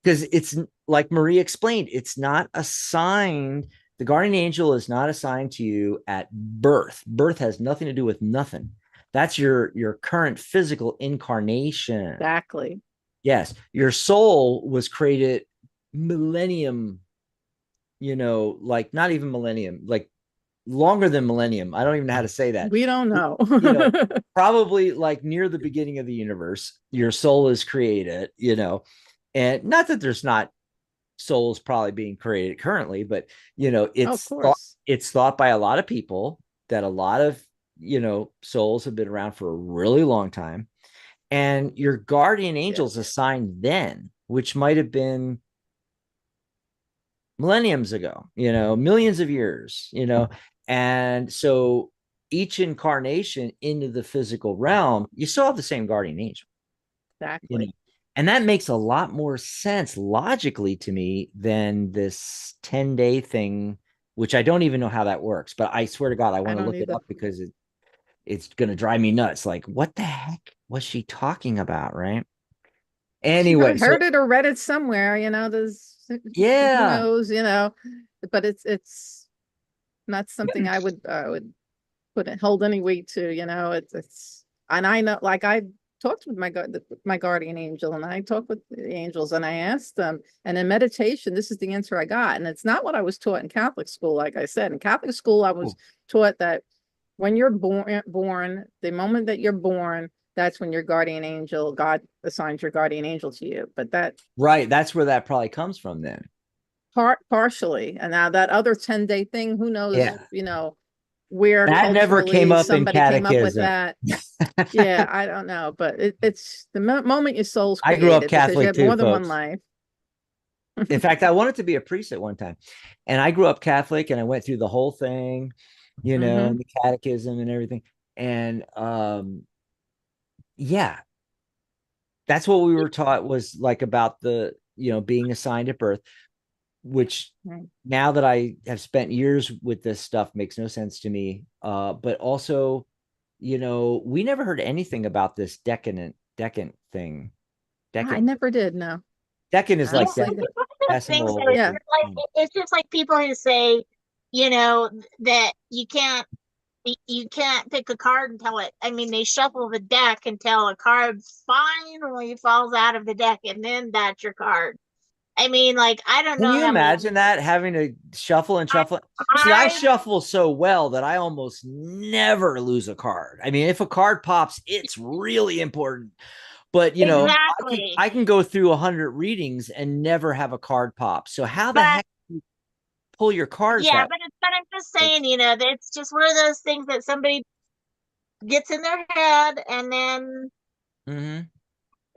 because it's like Maria explained, it's not assigned. The guardian angel is not assigned to you at birth. Birth has nothing to do with nothing. That's your current physical incarnation. Exactly. Yes, your soul was created millennium, like not even millennium, like longer than millennium. I don't even know how to say that. We don't know. Probably like near the beginning of the universe, your soul is created, and not that there's not souls probably being created currently, but Of course. it's thought by a lot of people that a lot of souls have been around for a really long time, and your guardian angels assigned then, which might have been millenniums ago, millions of years, and so each incarnation into the physical realm, you still have the same guardian angel. Exactly. And that makes a lot more sense logically to me than this 10-day thing, which I don't even know how that works. But I swear to God, I want to look it up because it's going to drive me nuts. Like, what the heck was she talking about, right? Anyway, heard it or read it somewhere, there's who knows, but it's not something I would hold any weight to, it's and I know, like, I talked with my guardian angel, and I talked with the angels, and I asked them, and in meditation, this is the answer I got. And it's not what I was taught in Catholic school. Like I said, in Catholic school, I was taught that when you're born, the moment that you're born, that's when your guardian angel, God assigns your guardian angel to you. But that's where that probably comes from then. Partially. And now that other 10-day thing, who knows, where that never came up in catechism. Came up with that. Yeah, I don't know, but it's the moment your soul's created. I grew up Catholic, you have too, more than folks. one life. In fact, I wanted to be a priest at one time, and I grew up Catholic, and I went through the whole thing, and the catechism and everything. And that's what we were taught, was like about the being assigned at birth, which now that I have spent years with this stuff makes no sense to me. But also, we never heard anything about this decant thing. I never did. No. Decant is like decimal. It's just like people who say, that you can't pick a card until they shuffle the deck until a card finally falls out of the deck, and then that's your card. I don't know. Can you imagine that, having to shuffle and shuffle? I shuffle so well that I almost never lose a card. If a card pops, it's really important. But, exactly. I can go through 100 readings and never have a card pop. So how the heck do you pull your cards out? But I'm just saying, that it's just one of those things that somebody gets in their head, and then and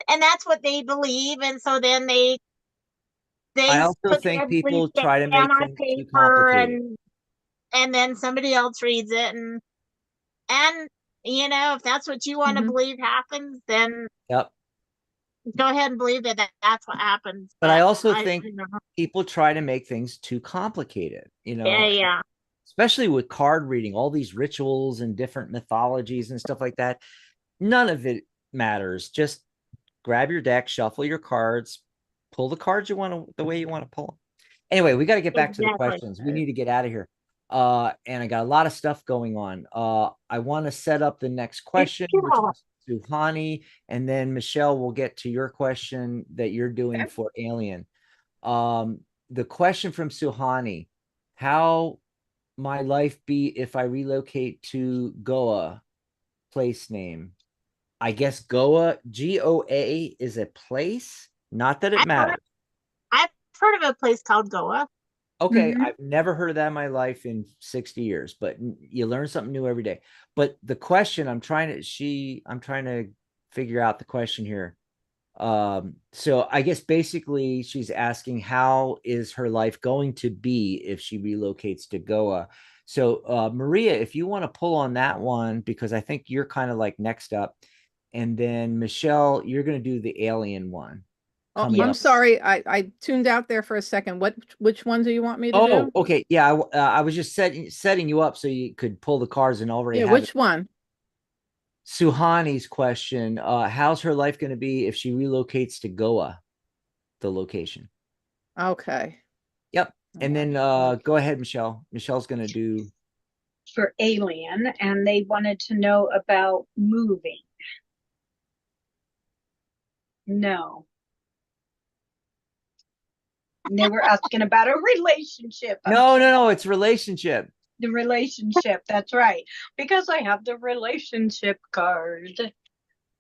that's what they believe, and so then they I also think people try to make things too complicated, and then somebody else reads it, and if that's what you want to believe happens, then go ahead and believe that that's what happens. But I also think people try to make things too complicated, especially with card reading, all these rituals and different mythologies and stuff like that. None of it matters. Just grab your deck, shuffle your cards, pull the cards the way you want to pull them. Anyway, we got to get back to the questions. We need to get out of here. And I got a lot of stuff going on. I want to set up the next question, which is Suhani, and then Michelle will get to your question that you're doing for Alien. The question from Suhani: how my life be if I relocate to Goa? Place name. I guess Goa, Goa, is a place. Not that it matters. I've heard of a place called Goa. Okay, I've never heard of that in my life in 60 years, but you learn something new every day. But the question I'm trying to figure out the question here. So I guess basically she's asking, how is her life going to be if she relocates to Goa? So Maria, if you want to pull on that one, because I think you're kind of like next up, and then Michelle, you're going to do the alien one. I'm sorry, I tuned out there for a second. Which one do you want me to do? Oh, okay. Yeah, I was just setting you up so you could pull the cards and already have which one? Suhani's question. How's her life going to be if she relocates to Goa? the location. Okay. Yep. And then go ahead, Michelle. Michelle's gonna do For alien, and they wanted to know about moving. No. And they were asking about a relationship. no, it's relationship. The relationship, that's right. Because I have the relationship card.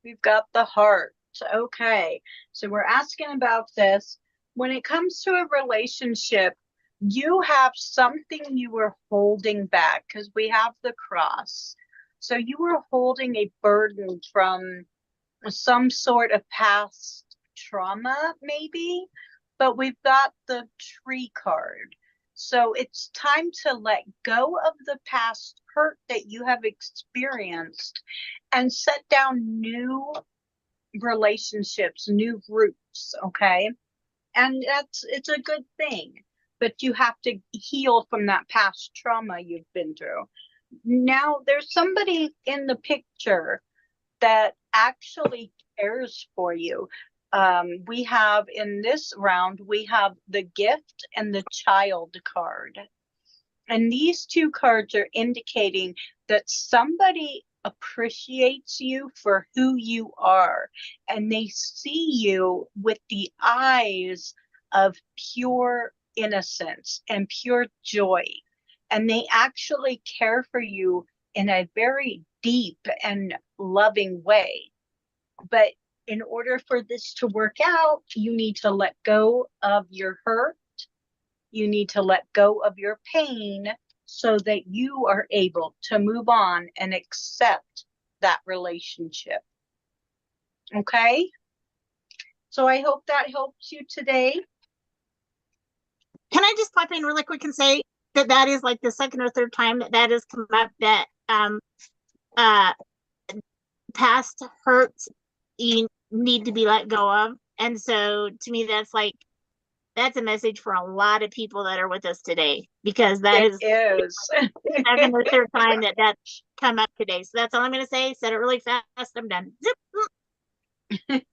We've got the heart. Okay. So we're asking about this. When it comes to a relationship, you have something you were holding back because we have the cross. So you were holding a burden from some sort of past trauma, maybe, but we've got the tree card. So it's time to let go of the past hurt that you have experienced and set down new relationships, new roots, okay? And it's a good thing, but you have to heal from that past trauma you've been through. Now there's somebody in the picture that actually cares for you. We have in this round, we have the gift and the child card. And these two cards are indicating that somebody appreciates you for who you are, and they see you with the eyes of pure innocence and pure joy. And they actually care for you in a very deep and loving way. But in order for this to work out, you need to let go of your hurt. You need to let go of your pain so that you are able to move on and accept that relationship. Okay? So I hope that helps you today. Can I just pop in really quick and say that that is like the second or third time that has come up, that past hurts you need to be let go of. And so to me, that's a message for a lot of people that are with us today, because that is the second or third time that that's come up today. So that's all I'm going to say. Said it really fast. I'm done. Zip.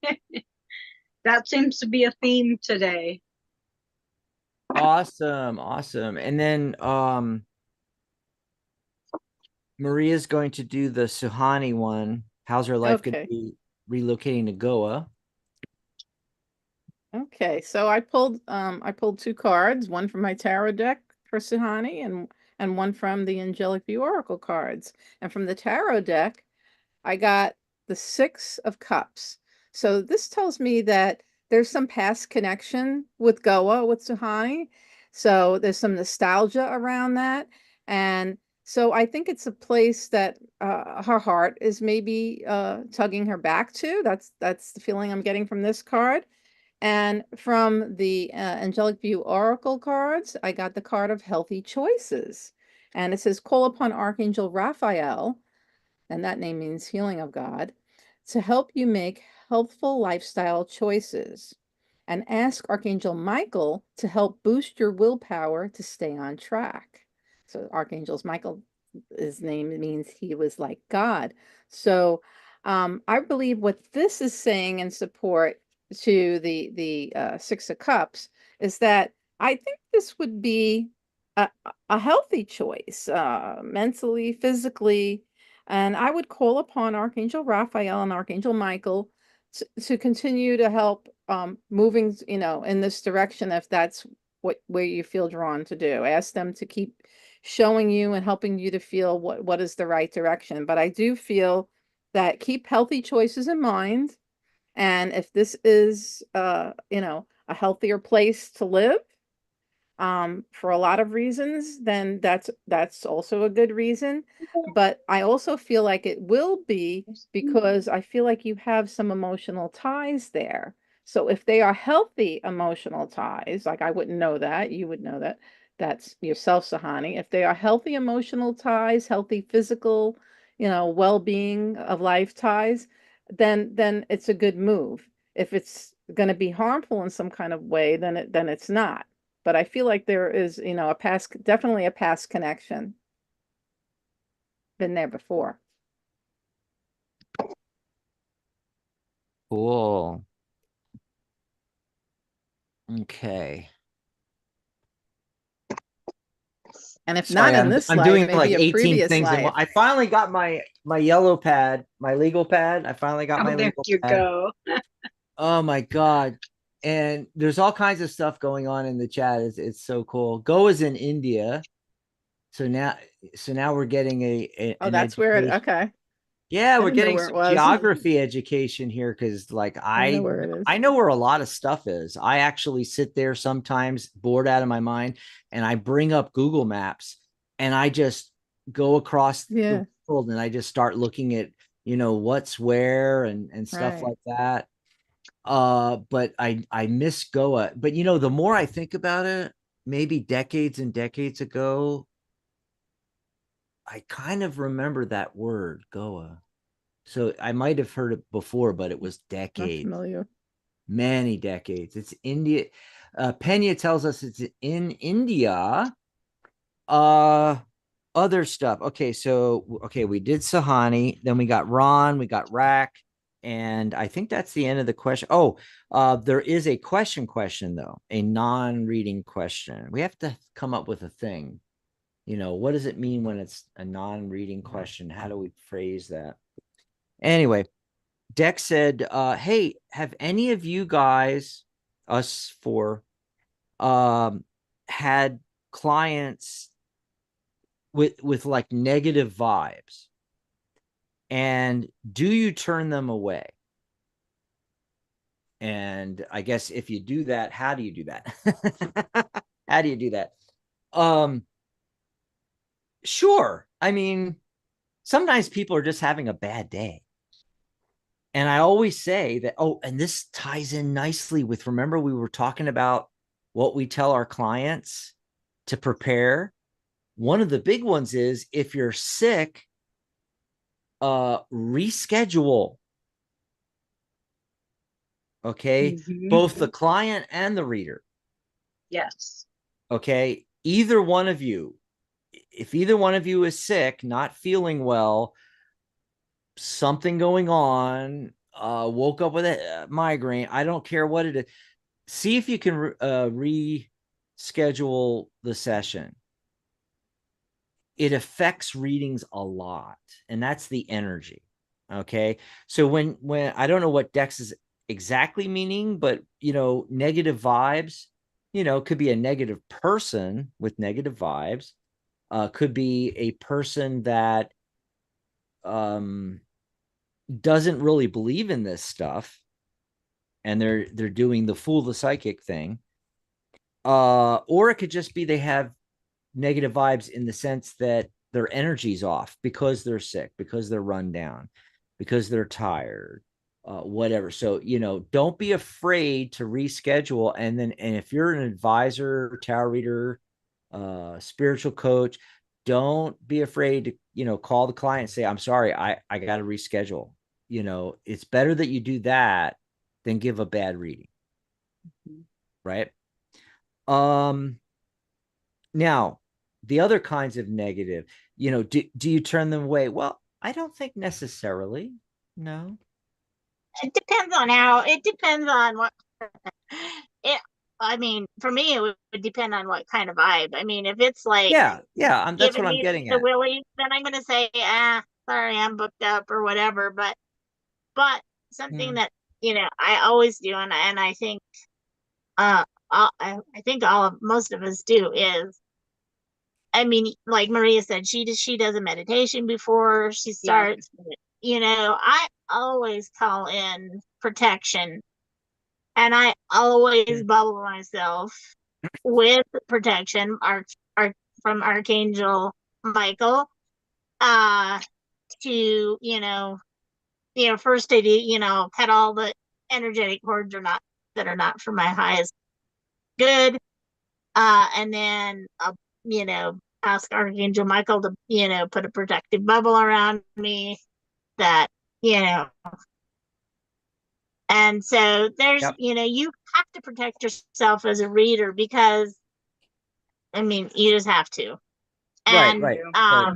That seems to be a theme today. Awesome. And then Maria's going to do the Suhani one. How's her life going to be relocating to Goa? Okay, so I pulled two cards, one from my tarot deck for Suhani and one from the Angelic View Oracle cards. And from the tarot deck, I got the Six of Cups. So this tells me that there's some past connection with Goa, with Suhani. So there's some nostalgia around that. And so I think it's a place that her heart is maybe tugging her back to. That's the feeling I'm getting from this card. And from the Angelic View Oracle cards, I got the card of Healthy Choices. And it says, call upon Archangel Raphael, and that name means healing of God, to help you make healthful lifestyle choices. And ask Archangel Michael to help boost your willpower to stay on track. So Archangel Michael, his name means he was like God. So I believe what this is saying in support to the Six of Cups is that I think this would be a healthy choice, mentally, physically, and I would call upon Archangel Raphael and Archangel Michael to continue to help moving, in this direction, if that's where you feel drawn to do. Ask them to keep showing you and helping you to feel what is the right direction. But I do feel that keep healthy choices in mind. And if this is, a healthier place to live, for a lot of reasons, then that's also a good reason. But I also feel like it will be because I feel like you have some emotional ties there. So if they are healthy emotional ties, like I wouldn't know that, you would know that. That's yourself, Sahani. If they are healthy emotional ties, healthy physical, well-being of life ties, then it's a good move. If it's going to be harmful in some kind of way, then it's not. But I feel like there is, definitely a past connection. Been there before. Cool. Okay. And if Sorry, not in this I'm life, doing like maybe a 18 previous things. And life. I finally got my yellow pad, my legal pad. I finally got Oh, my there legal you pad. go. Oh my God. And there's all kinds of stuff going on in the chat. It's so cool. Go is in India. So now we're getting Oh, an that's where it, education. okay. Yeah, I we're didn't know getting where it some was. geography education here because like I know where it is. I know where a lot of stuff is. I actually sit there sometimes bored out of my mind and I bring up Google Maps and I just go across Yeah. the world and I just start looking at, what's where and stuff Right. like that. But I miss Goa. But the more I think about it, maybe decades and decades ago, I kind of remember that word, Goa. So I might have heard it before, but it was Not decades, familiar. many decades. It's India. Pena tells us it's in India. Other stuff. Okay, so we did Sahani, then we got Ron, we got Rack, and I think that's the end of the question. Oh, there is a question though, a non-reading question. We have to come up with a thing. What does it mean when it's a non-reading question? How do we phrase that? Anyway, Dex said, hey, have any of you guys, us four, had clients with like negative vibes? And do you turn them away? And I guess if you do that, how do you do that? How do you do that? Sure. I mean, sometimes people are just having a bad day. And I always say that, and this ties in nicely with, remember, we were talking about what we tell our clients to prepare. One of the big ones is if you're sick, reschedule. Okay. Both the client and the reader. Yes. Okay. Either one of you, if either one of you is sick, not feeling well, something going on, woke up with a migraine, I don't care what it is, see if you can reschedule the session. It affects readings a lot, and that's the energy. Okay, so when I don't know what Dex is exactly meaning, but negative vibes, could be a negative person with negative vibes, could be a person that doesn't really believe in this stuff, and they're doing the fool the psychic thing, or it could just be they have negative vibes in the sense that their energy's off because they're sick, because they're run down, because they're tired, whatever. So don't be afraid to reschedule. And if you're an advisor, tarot reader, spiritual coach, don't be afraid to call the client and say, I'm sorry, I got to reschedule. It's better that you do that than give a bad reading. Right. Now, the other kinds of negative, do you turn them away? Well, I don't think necessarily. No. It depends on what it, I mean, for me, it would depend on what kind of vibe. I mean, if it's like Yeah, that's what giving I'm me getting the at. willies, then I'm going to say, sorry, I'm booked up or whatever. But something that, I always do, and I think, I think most of us do is, I mean, like Maria said, she does a meditation before she starts. I always call in protection, and I always bubble myself with protection, from Archangel Michael, uh, to first to do, cut all the energetic cords that are not for my highest good, and then ask Archangel Michael to put a protective bubble around me that you know and so there's Yep. you have to protect yourself as a reader, because I mean you just have to. Right, And but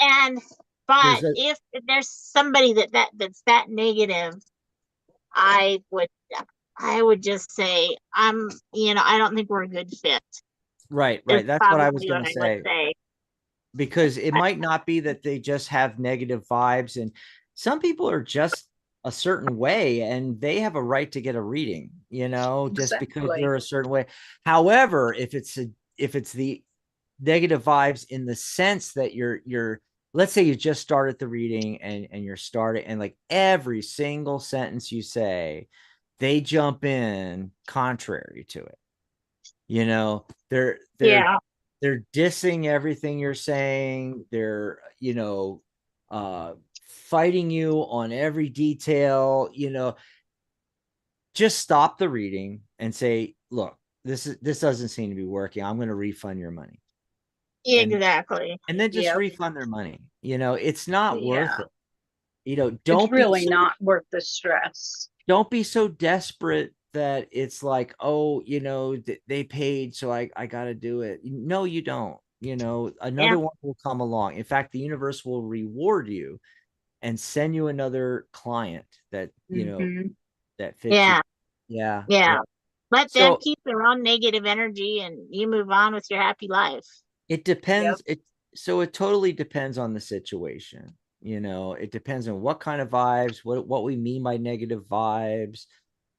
and but there's a if there's somebody that's that negative, I would I would just say I don't think we're a good fit. Right, Is right. That's what I was probably going what to I would say. say. Because it might not be that they just have negative vibes, and some people are just a certain way and they have a right to get a reading, just because Exactly. they're a certain way. However, if it's the negative vibes in the sense that you're let's say you just started the reading and you're starting, and like every single sentence you say, they jump in contrary to it. They're Yeah. they're dissing everything you're saying. They're, fighting you on every detail. Just stop the reading and say, look, this doesn't seem to be working. I'm going to refund your money. Exactly. And then just Yep. refund their money. It's not worth Yeah. it. It's really not worth the stress. Don't be so desperate that it's like, oh, they paid, so I got to do it. No, you don't. Yeah. Another one will come along. In fact, the universe will reward you and send you another client that, Mhm. that fits you. Yeah. Yeah. Yeah. Let them So keep their own negative energy and you move on with your happy life. it depends. It totally depends on the situation. It depends on what kind of vibes, what we mean by negative vibes.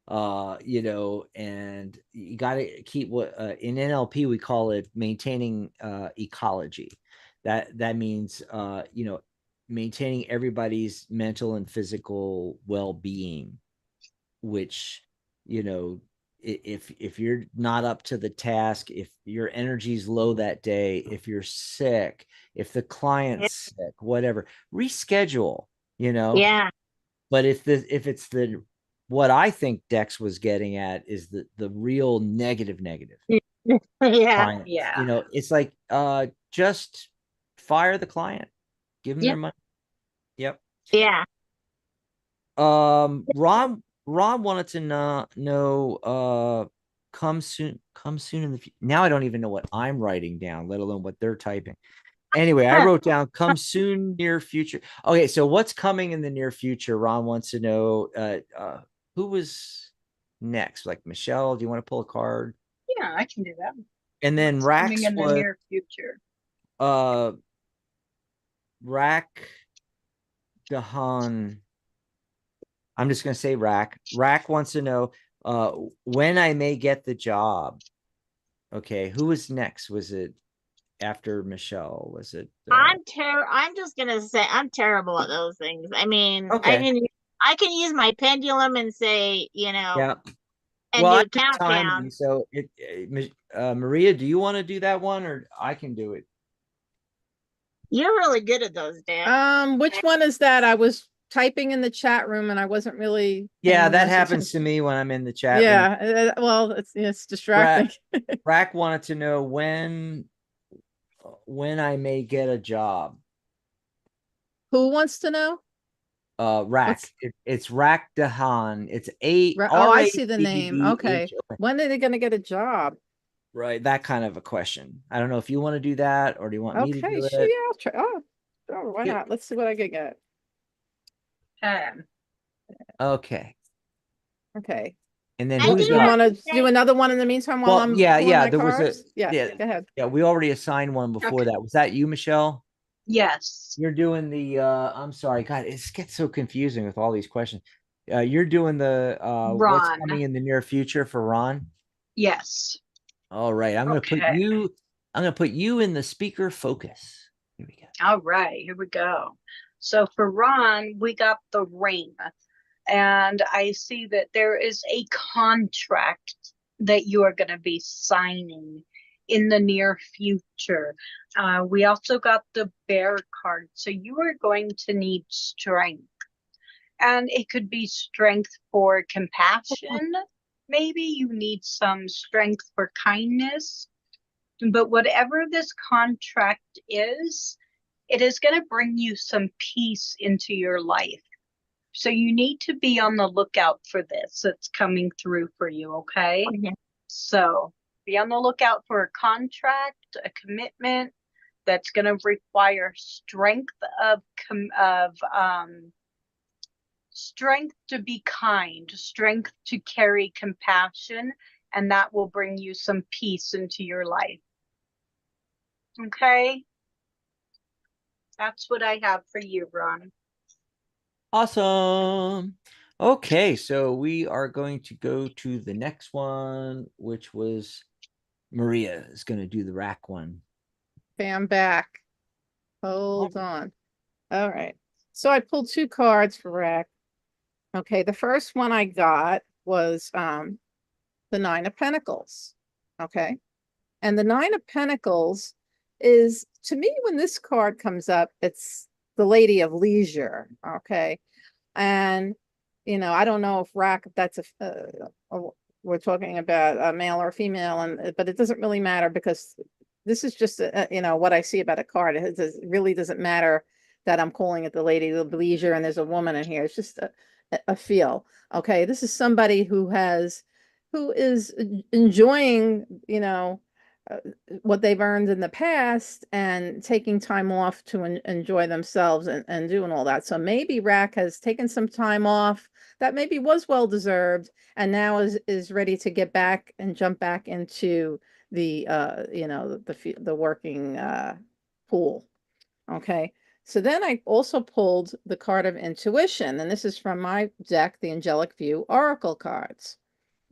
And you got to keep what in NLP we call it maintaining ecology. That means maintaining everybody's mental and physical well-being, which if you're not up to the task, if your energy's low that day, if you're sick, if the client's sick, whatever, reschedule. Yeah. But if it's the what I think Dex was getting at is the real negative Yeah. client. Yeah. It's like just fire the client, give them Yeah. their money. Yep. Yeah. Ron wanted to know come soon in the future. Now I don't even know what I'm writing down, let alone what they're typing. Anyway, I wrote down come soon, near future. Okay, so what's coming in the near future? Ron wants to know who was next? Like Michelle, do you want to pull a card? Yeah, I can do that. And then What's coming Rax in the was near future? Rack Dahan. I'm just gonna say Rack. Rack wants to know when I may get the job. Okay, who was next? Was it after Michelle? Was it I'm just gonna say I'm terrible at those things. I mean, okay? I can use my pendulum and say, Yeah. and Well, I do took time, countdown. so Maria, do you want to do that one, or I can do it? You're really good at those, Dan. Which one is that? I was typing in the chat room and I wasn't really Yeah, paying that much happens to attention. me when I'm in the chat room. Yeah, well, it's distracting. Rack wanted to know when I may get a job. Who wants to know? Rack. It's Rack Dahan. It's Oh, I see the name. Okay. RACDDHO. When are they going to get a job? Right, that kind of a question. I don't know if you want to do that or do you want me to Okay, do sure. it? Yeah, I'll try. Oh, sure, why Yeah. not? Let's see what I can get. Okay. Okay. And then I Well, who's do you have up? want to to say, do another one in the meantime while Well, I'm yeah, pulling yeah. my There was a cards? Yeah, yeah, go ahead. yeah. We already assigned one before Okay. that. Was that you, Michelle? Yes. You're doing the I'm sorry, God, it gets so confusing with all these questions. You're doing the what's Ron. coming in the near future for Ron? Yes. All right, I'm gonna put you in the speaker focus. Here we go. All right, here we go. So for Ron, we got the ring. And I see that there is a contract that you are going to be signing in the near future. We also got the bear card. So you are going to need strength. And it could be strength for compassion. Maybe you need some strength for kindness. But whatever this contract is, it is going to bring you some peace into your life. So you need to be on the lookout for this. It's coming through for you, okay? Okay. So be on the lookout for a contract, a commitment that's going to require strength of strength to be kind, strength to carry compassion, and that will bring you some peace into your life. Okay? That's what I have for you, Ron. Awesome. Okay, so we are going to go to the next one, which was Maria is going to do the rack one. Okay, I'm back. Hold on. All right. So I pulled 2 cards for rack. Okay, the first one I got was the 9 of Pentacles. Okay. And the 9 of Pentacles is, to me, when this card comes up, it's the Lady of Leisure. Okay. And, I don't know if rack, if that's we're talking about a male or female, but it doesn't really matter because this is just, what I see about a card. It really doesn't matter that I'm calling it the Lady of Leisure and there's a woman in here. It's just a feel. Okay. This is somebody who is enjoying, uh, what they've earned in the past and taking time off to enjoy themselves and doing all that. So maybe Rack has taken some time off that maybe was well deserved and now is ready to get back and jump back into the the working pool. Okay. So then I also pulled the card of intuition, and this is from my deck, the Angelic View Oracle cards.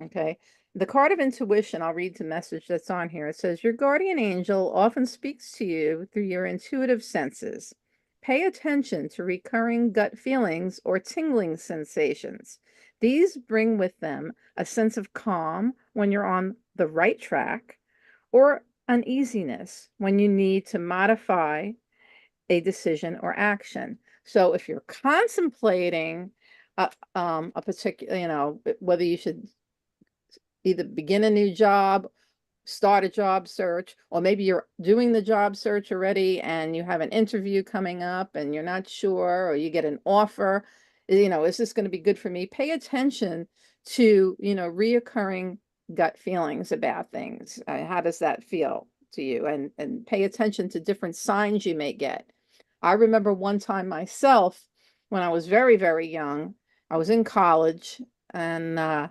Okay. The card of intuition, I'll read the message that's on here. It says, your guardian angel often speaks to you through your intuitive senses. Pay attention to recurring gut feelings or tingling sensations. These bring with them a sense of calm when you're on the right track, or uneasiness when you need to modify a decision or action. So if you're contemplating a particular, whether you should either begin a new job, start a job search, or maybe you're doing the job search already and you have an interview coming up and you're not sure, or you get an offer, is this going to be good for me? Pay attention to, reoccurring gut feelings about things. How does that feel to you? And pay attention to different signs you may get. I remember one time myself when I was very, very young, I was in college and I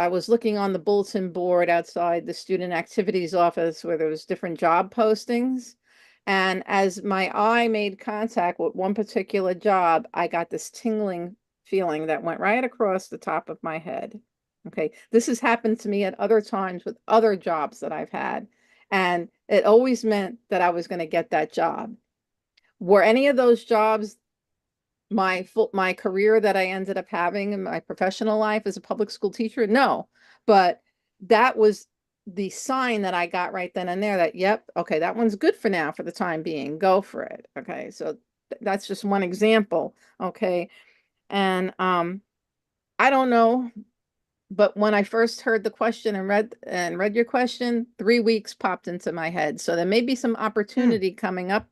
was looking on the bulletin board outside the student activities office where there was different job postings. And as my eye made contact with one particular job, I got this tingling feeling that went right across the top of my head. Okay. This has happened to me at other times with other jobs that I've had. And it always meant that I was going to get that job. Were any of those jobs my career that I ended up having in my professional life as a public school teacher? No, but that was the sign that I got right then and there that, yep, okay, that one's good for now for the time being. Go for it. Okay. So that's just one example. Okay. And I don't know, but when I first heard the question and read your question, 3 weeks popped into my head. So there may be some opportunity coming up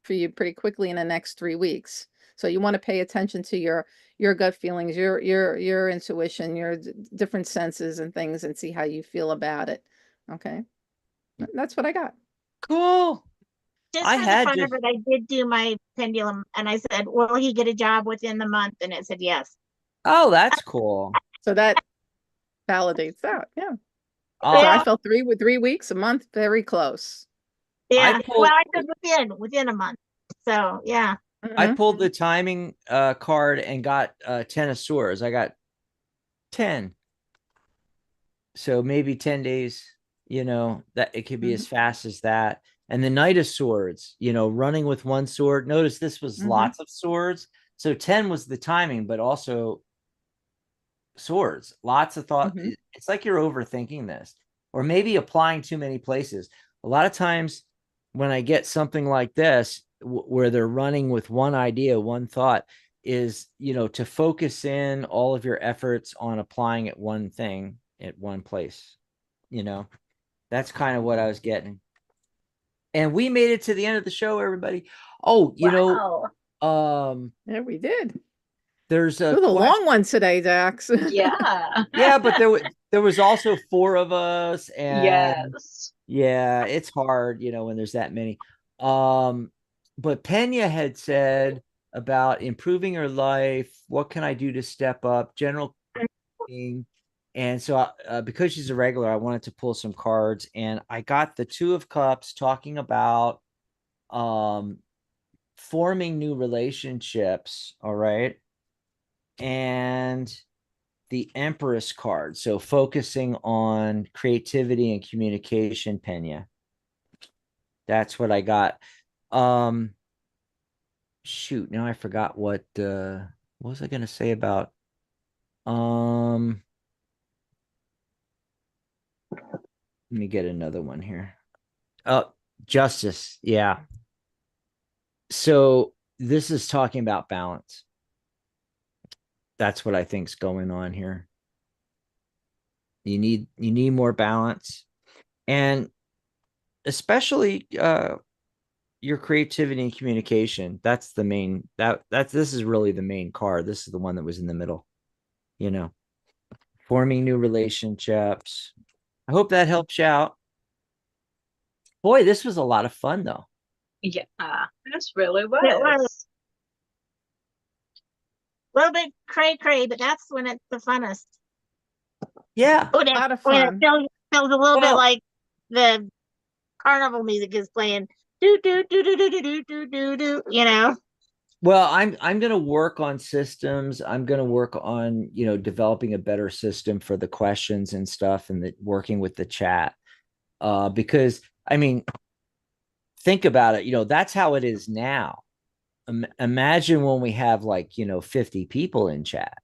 for you pretty quickly in the next 3 weeks. So you want to pay attention to your gut feelings, your intuition, your different senses and things, and see how you feel about it. Okay, that's what I got. Cool. Just I for the had fun just of it, I did do my pendulum and I said, will he get a job within the month? And it said yes. oh, that's cool. So that validates that. Yeah. So Uh, I Yeah. felt 3 weeks, a month, very close. Yeah. I Well, pulled I said within a month. So yeah. I Mhm. pulled the timing card and got 10 of swords. I got 10. So maybe 10 days, that it could be as fast as that. And the Knight of Swords, running with one sword. Notice this was lots of swords. So 10 was the timing, but also swords, lots of thought. It's like you're overthinking this, or maybe applying too many places. A lot of times when I get something like this, where they're running with one idea, one thought, is, to focus in all of your efforts on applying it one thing at one place. That's kind of what I was getting. And we made it to the end of the show, everybody. Oh, Wow. Yeah, we did. there's It a was a long one today, Dax. Yeah. yeah, but there was also 4 of us, and Yes. yeah, it's hard, when there's that many. But Pena had said about improving her life. What can I do to step up? General thing. And so, because she's a regular, I wanted to pull some cards, and I got the Two of Cups talking about forming new relationships. All right. And the Empress card. So focusing on creativity and communication, Pena. That's what I got. Shoot, now I forgot what was I gonna say about let me get another one here. Oh, justice. Yeah. So this is talking about balance. That's what I think's going on here. You need more balance, and especially your creativity and communication. That's the main this is really the main card. This is the one that was in the middle, you know, forming new relationships. I hope that helps you out. Boy, this was a lot of fun though. Yeah, this really was. It was a little bit cray, but that's when it's the funnest. Yeah. When A lot of when it fun. feels a little bit Well, like the carnival music is playing. Do do do do do do do do do. You know. well, I'm gonna work on systems. I'm gonna work on, developing a better system for the questions and stuff, and working with the chat. Because I mean, think about it, that's how it is now. Imagine when we have 50 people in chat,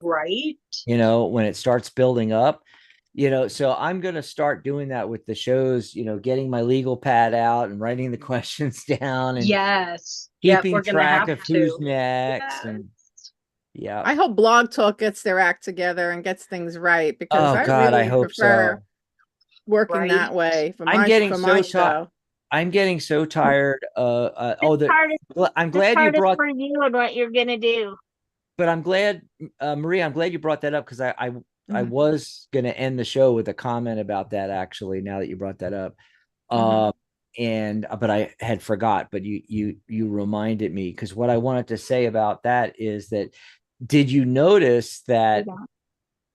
Right? when it starts building up, so I'm going to start doing that with the shows, getting my legal pad out and writing the questions down and Yes. Yep, keeping we're gonna track have of who's to. next. Yes. And yeah. I hope Blog Talk gets their act together and gets things right, because Oh I God, I really hope prefer so. working Right? that way for I'm my getting for my so tired. show. I'm getting so tired. I'm This glad you part is brought, for you and what you're gonna do. but I'm glad, Maria, I'm glad you brought that up, because I Mhm. was going to end the show with a comment about that, actually, now that you brought that up. Mhm. But I had forgot, but you reminded me, because what I wanted to say about that is that, did you notice that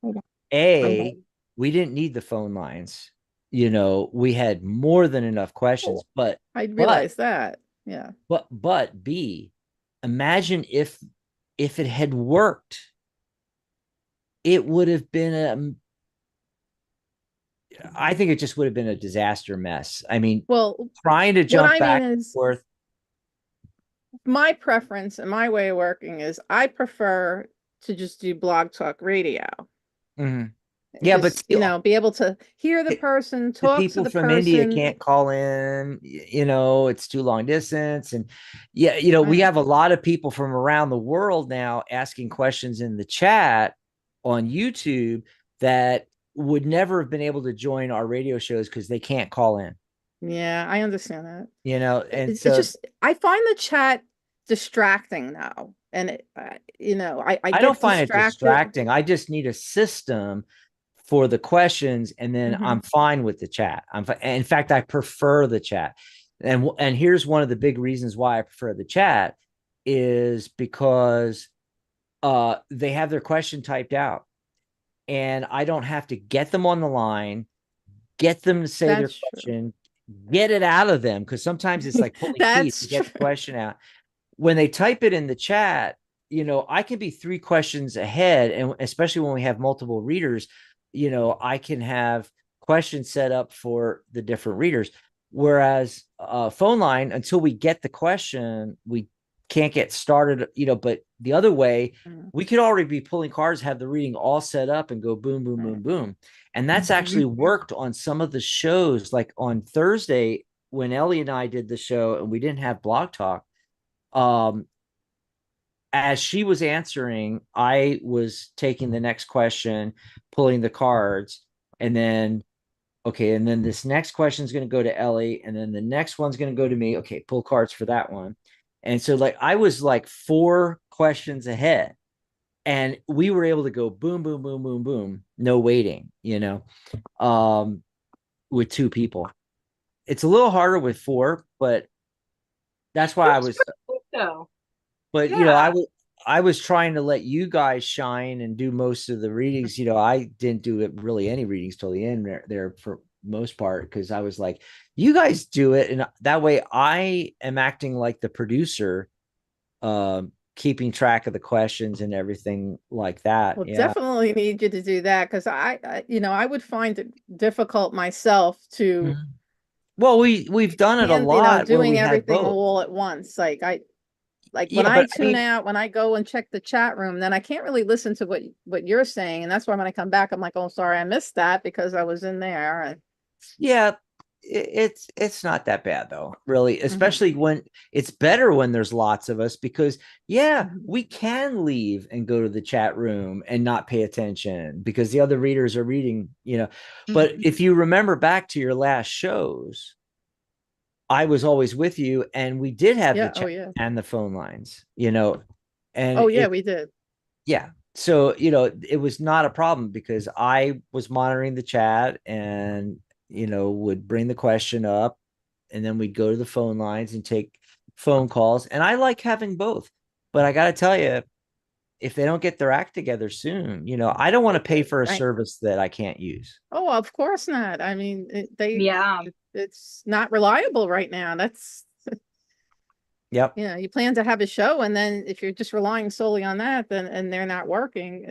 we didn't need the phone lines? We had more than enough questions, but I but realize that. Yeah. but B, imagine if it had worked, it would have been I think it just would have been a disaster mess. I mean, Well, trying to what jump I mean back and is, forth. my preference and my way of working is I prefer to just do Blog Talk Radio. Mhm. Yeah, but Just, still, be able to hear the person, the talk to people the from India person. can't call in, it's too long distance. And yeah, we Right. have a lot of people from around the world now asking questions in the chat on YouTube that would never have been able to join our radio shows because they can't call in, Yeah, I understand that. and It's so just, I find the chat distracting now. And I I don't get find it distracted. distracting. I just need a system for the questions, and then Mhm. I'm fine with the chat. In fact, I prefer the chat. And here's one of the big reasons why I prefer the chat, is because they have their question typed out, and I don't have to get them on the line, get them to say their That's true. question, get it out of them, because sometimes it's like pulling teeth to That's get true. the question out. When they type it in the chat, I can be 3 questions ahead. And especially when we have multiple readers, I can have questions set up for the different readers. Whereas phone line, until we get the question, we can't get started, but the other way, we could already be pulling cards, have the reading all set up, and go boom, boom, boom, boom. And that's actually worked on some of the shows, like on Thursday when Ellie and I did the show and we didn't have Blog Talk. As she was answering, I was taking the next question, pulling the cards, and then this next question is going to go to Ellie, and then the next one's going to go to me. Okay, pull cards for that one. And so I was 4 questions ahead, and we were able to go boom, boom, boom, boom, boom, no waiting, with 2 people. It's a little harder with 4, but that's why I was So But you know, I was trying to let you guys shine and do most of the readings. You know, I didn't do it really any readings till the end there for most part, because I was like, you guys do it, and that way I am acting like the producer, keeping track of the questions and everything like that. Well, Yeah. definitely need you to do that because I would find it difficult myself to Mhm. Well, we've done it a lot where we doing had everything both. all at once. Like when Yeah, I but I tune mean, out, when I go and check the chat room, then I can't really listen to what you're saying. And that's why when I come back, I'm like, oh, sorry, I missed that because I was in there. And yeah, it's not that bad though, really, Mhm. especially when it's better when there's lots of us, because yeah, Mhm. we can leave and go to the chat room and not pay attention because the other readers are reading, you know. But Mhm. if you remember back to your last shows, I was always with you, and we did have the Yeah. Oh chat yeah. and the phone lines, you know, and Oh yeah, it we did. yeah. So, you know, it was not a problem because I was monitoring the chat and, you know, would bring the question up, and then we'd go to the phone lines and take phone calls. And I like having both. But I got to tell you, if they don't get their act together soon, you know, I don't want to pay for a I, service that I can't use. oh, of course not. I mean, Yeah. it's not reliable right now. That's Yep. you plan to have a show, and then if you're just relying solely on that, then and they're not working,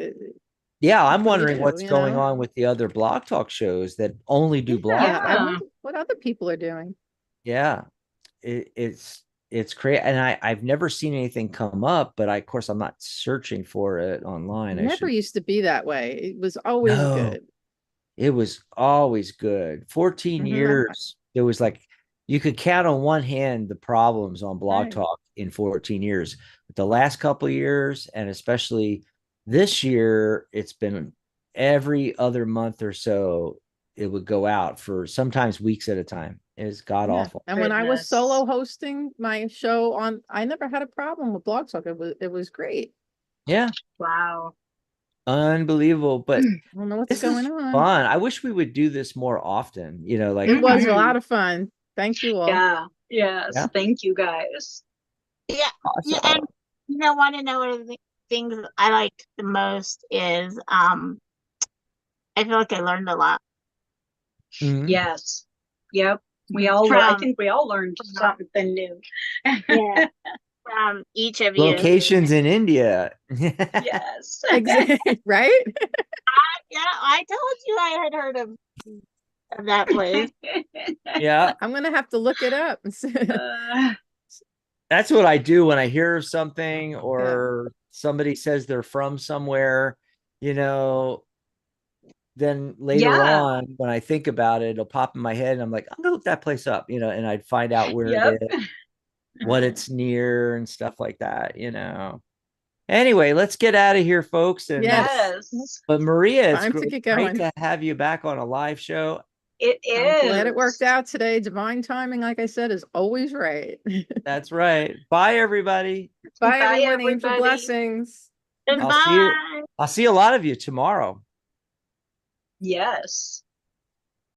Yeah. I'm what do you wondering do? what's going on with the other blog talk shows that only do blog Yeah, I talk. Yeah. wonder what other people are doing. Yeah. It's crazy, and I've never seen anything come up, but of course I'm not searching for it online. I Never should. used to be that way. It was always No, good. it was always good. 14 Mhm, years. There was like, you could count on one hand the problems on Blog right. Talk in 14 years. But the last couple of years, and especially this year, it's been every other month or so, it would go out for sometimes weeks at a time. It's god Yeah. awful. And when I was Goodness. solo hosting my show I never had a problem with Blog Talk. It was great. Yeah, Wow. unbelievable. But I don't know what's this is going on. fun. I wish we would do this more often, you know, like It was I, a Mhm. lot of fun. Thank you all. Yeah. Yes. yeah, Thank you guys. Yeah, yeah, awesome. and want to know one of the things I like the most is I feel like I learned a lot Mhm. Yes. Yep. I from think we all learned something new. yeah from each of you. Locations in India. Yes. Exactly. Right? Yeah, I told you I had heard of that place. Yeah, I'm gonna have to look it up. Uh, that's what I do when I hear of something Yeah. or somebody says they're from somewhere, you know, then later yeah. on when I think about it, it'll pop in my head and I'm like, I'm gonna look that place up, you know, and I'd find out where it Yep. is, what it's near and stuff like that, you know. Anyway, let's get out of here, folks. And Yes. Yes. but Maria, it's Time to get great going. to have you back on a live show. It I'm glad it worked is. out today. Divine timing, like I said, is always right. That's right. Bye, everybody. Bye, Bye, everyone. Angel everybody. blessings. I'll see you. Goodbye. I'll see a lot of you tomorrow. Yes.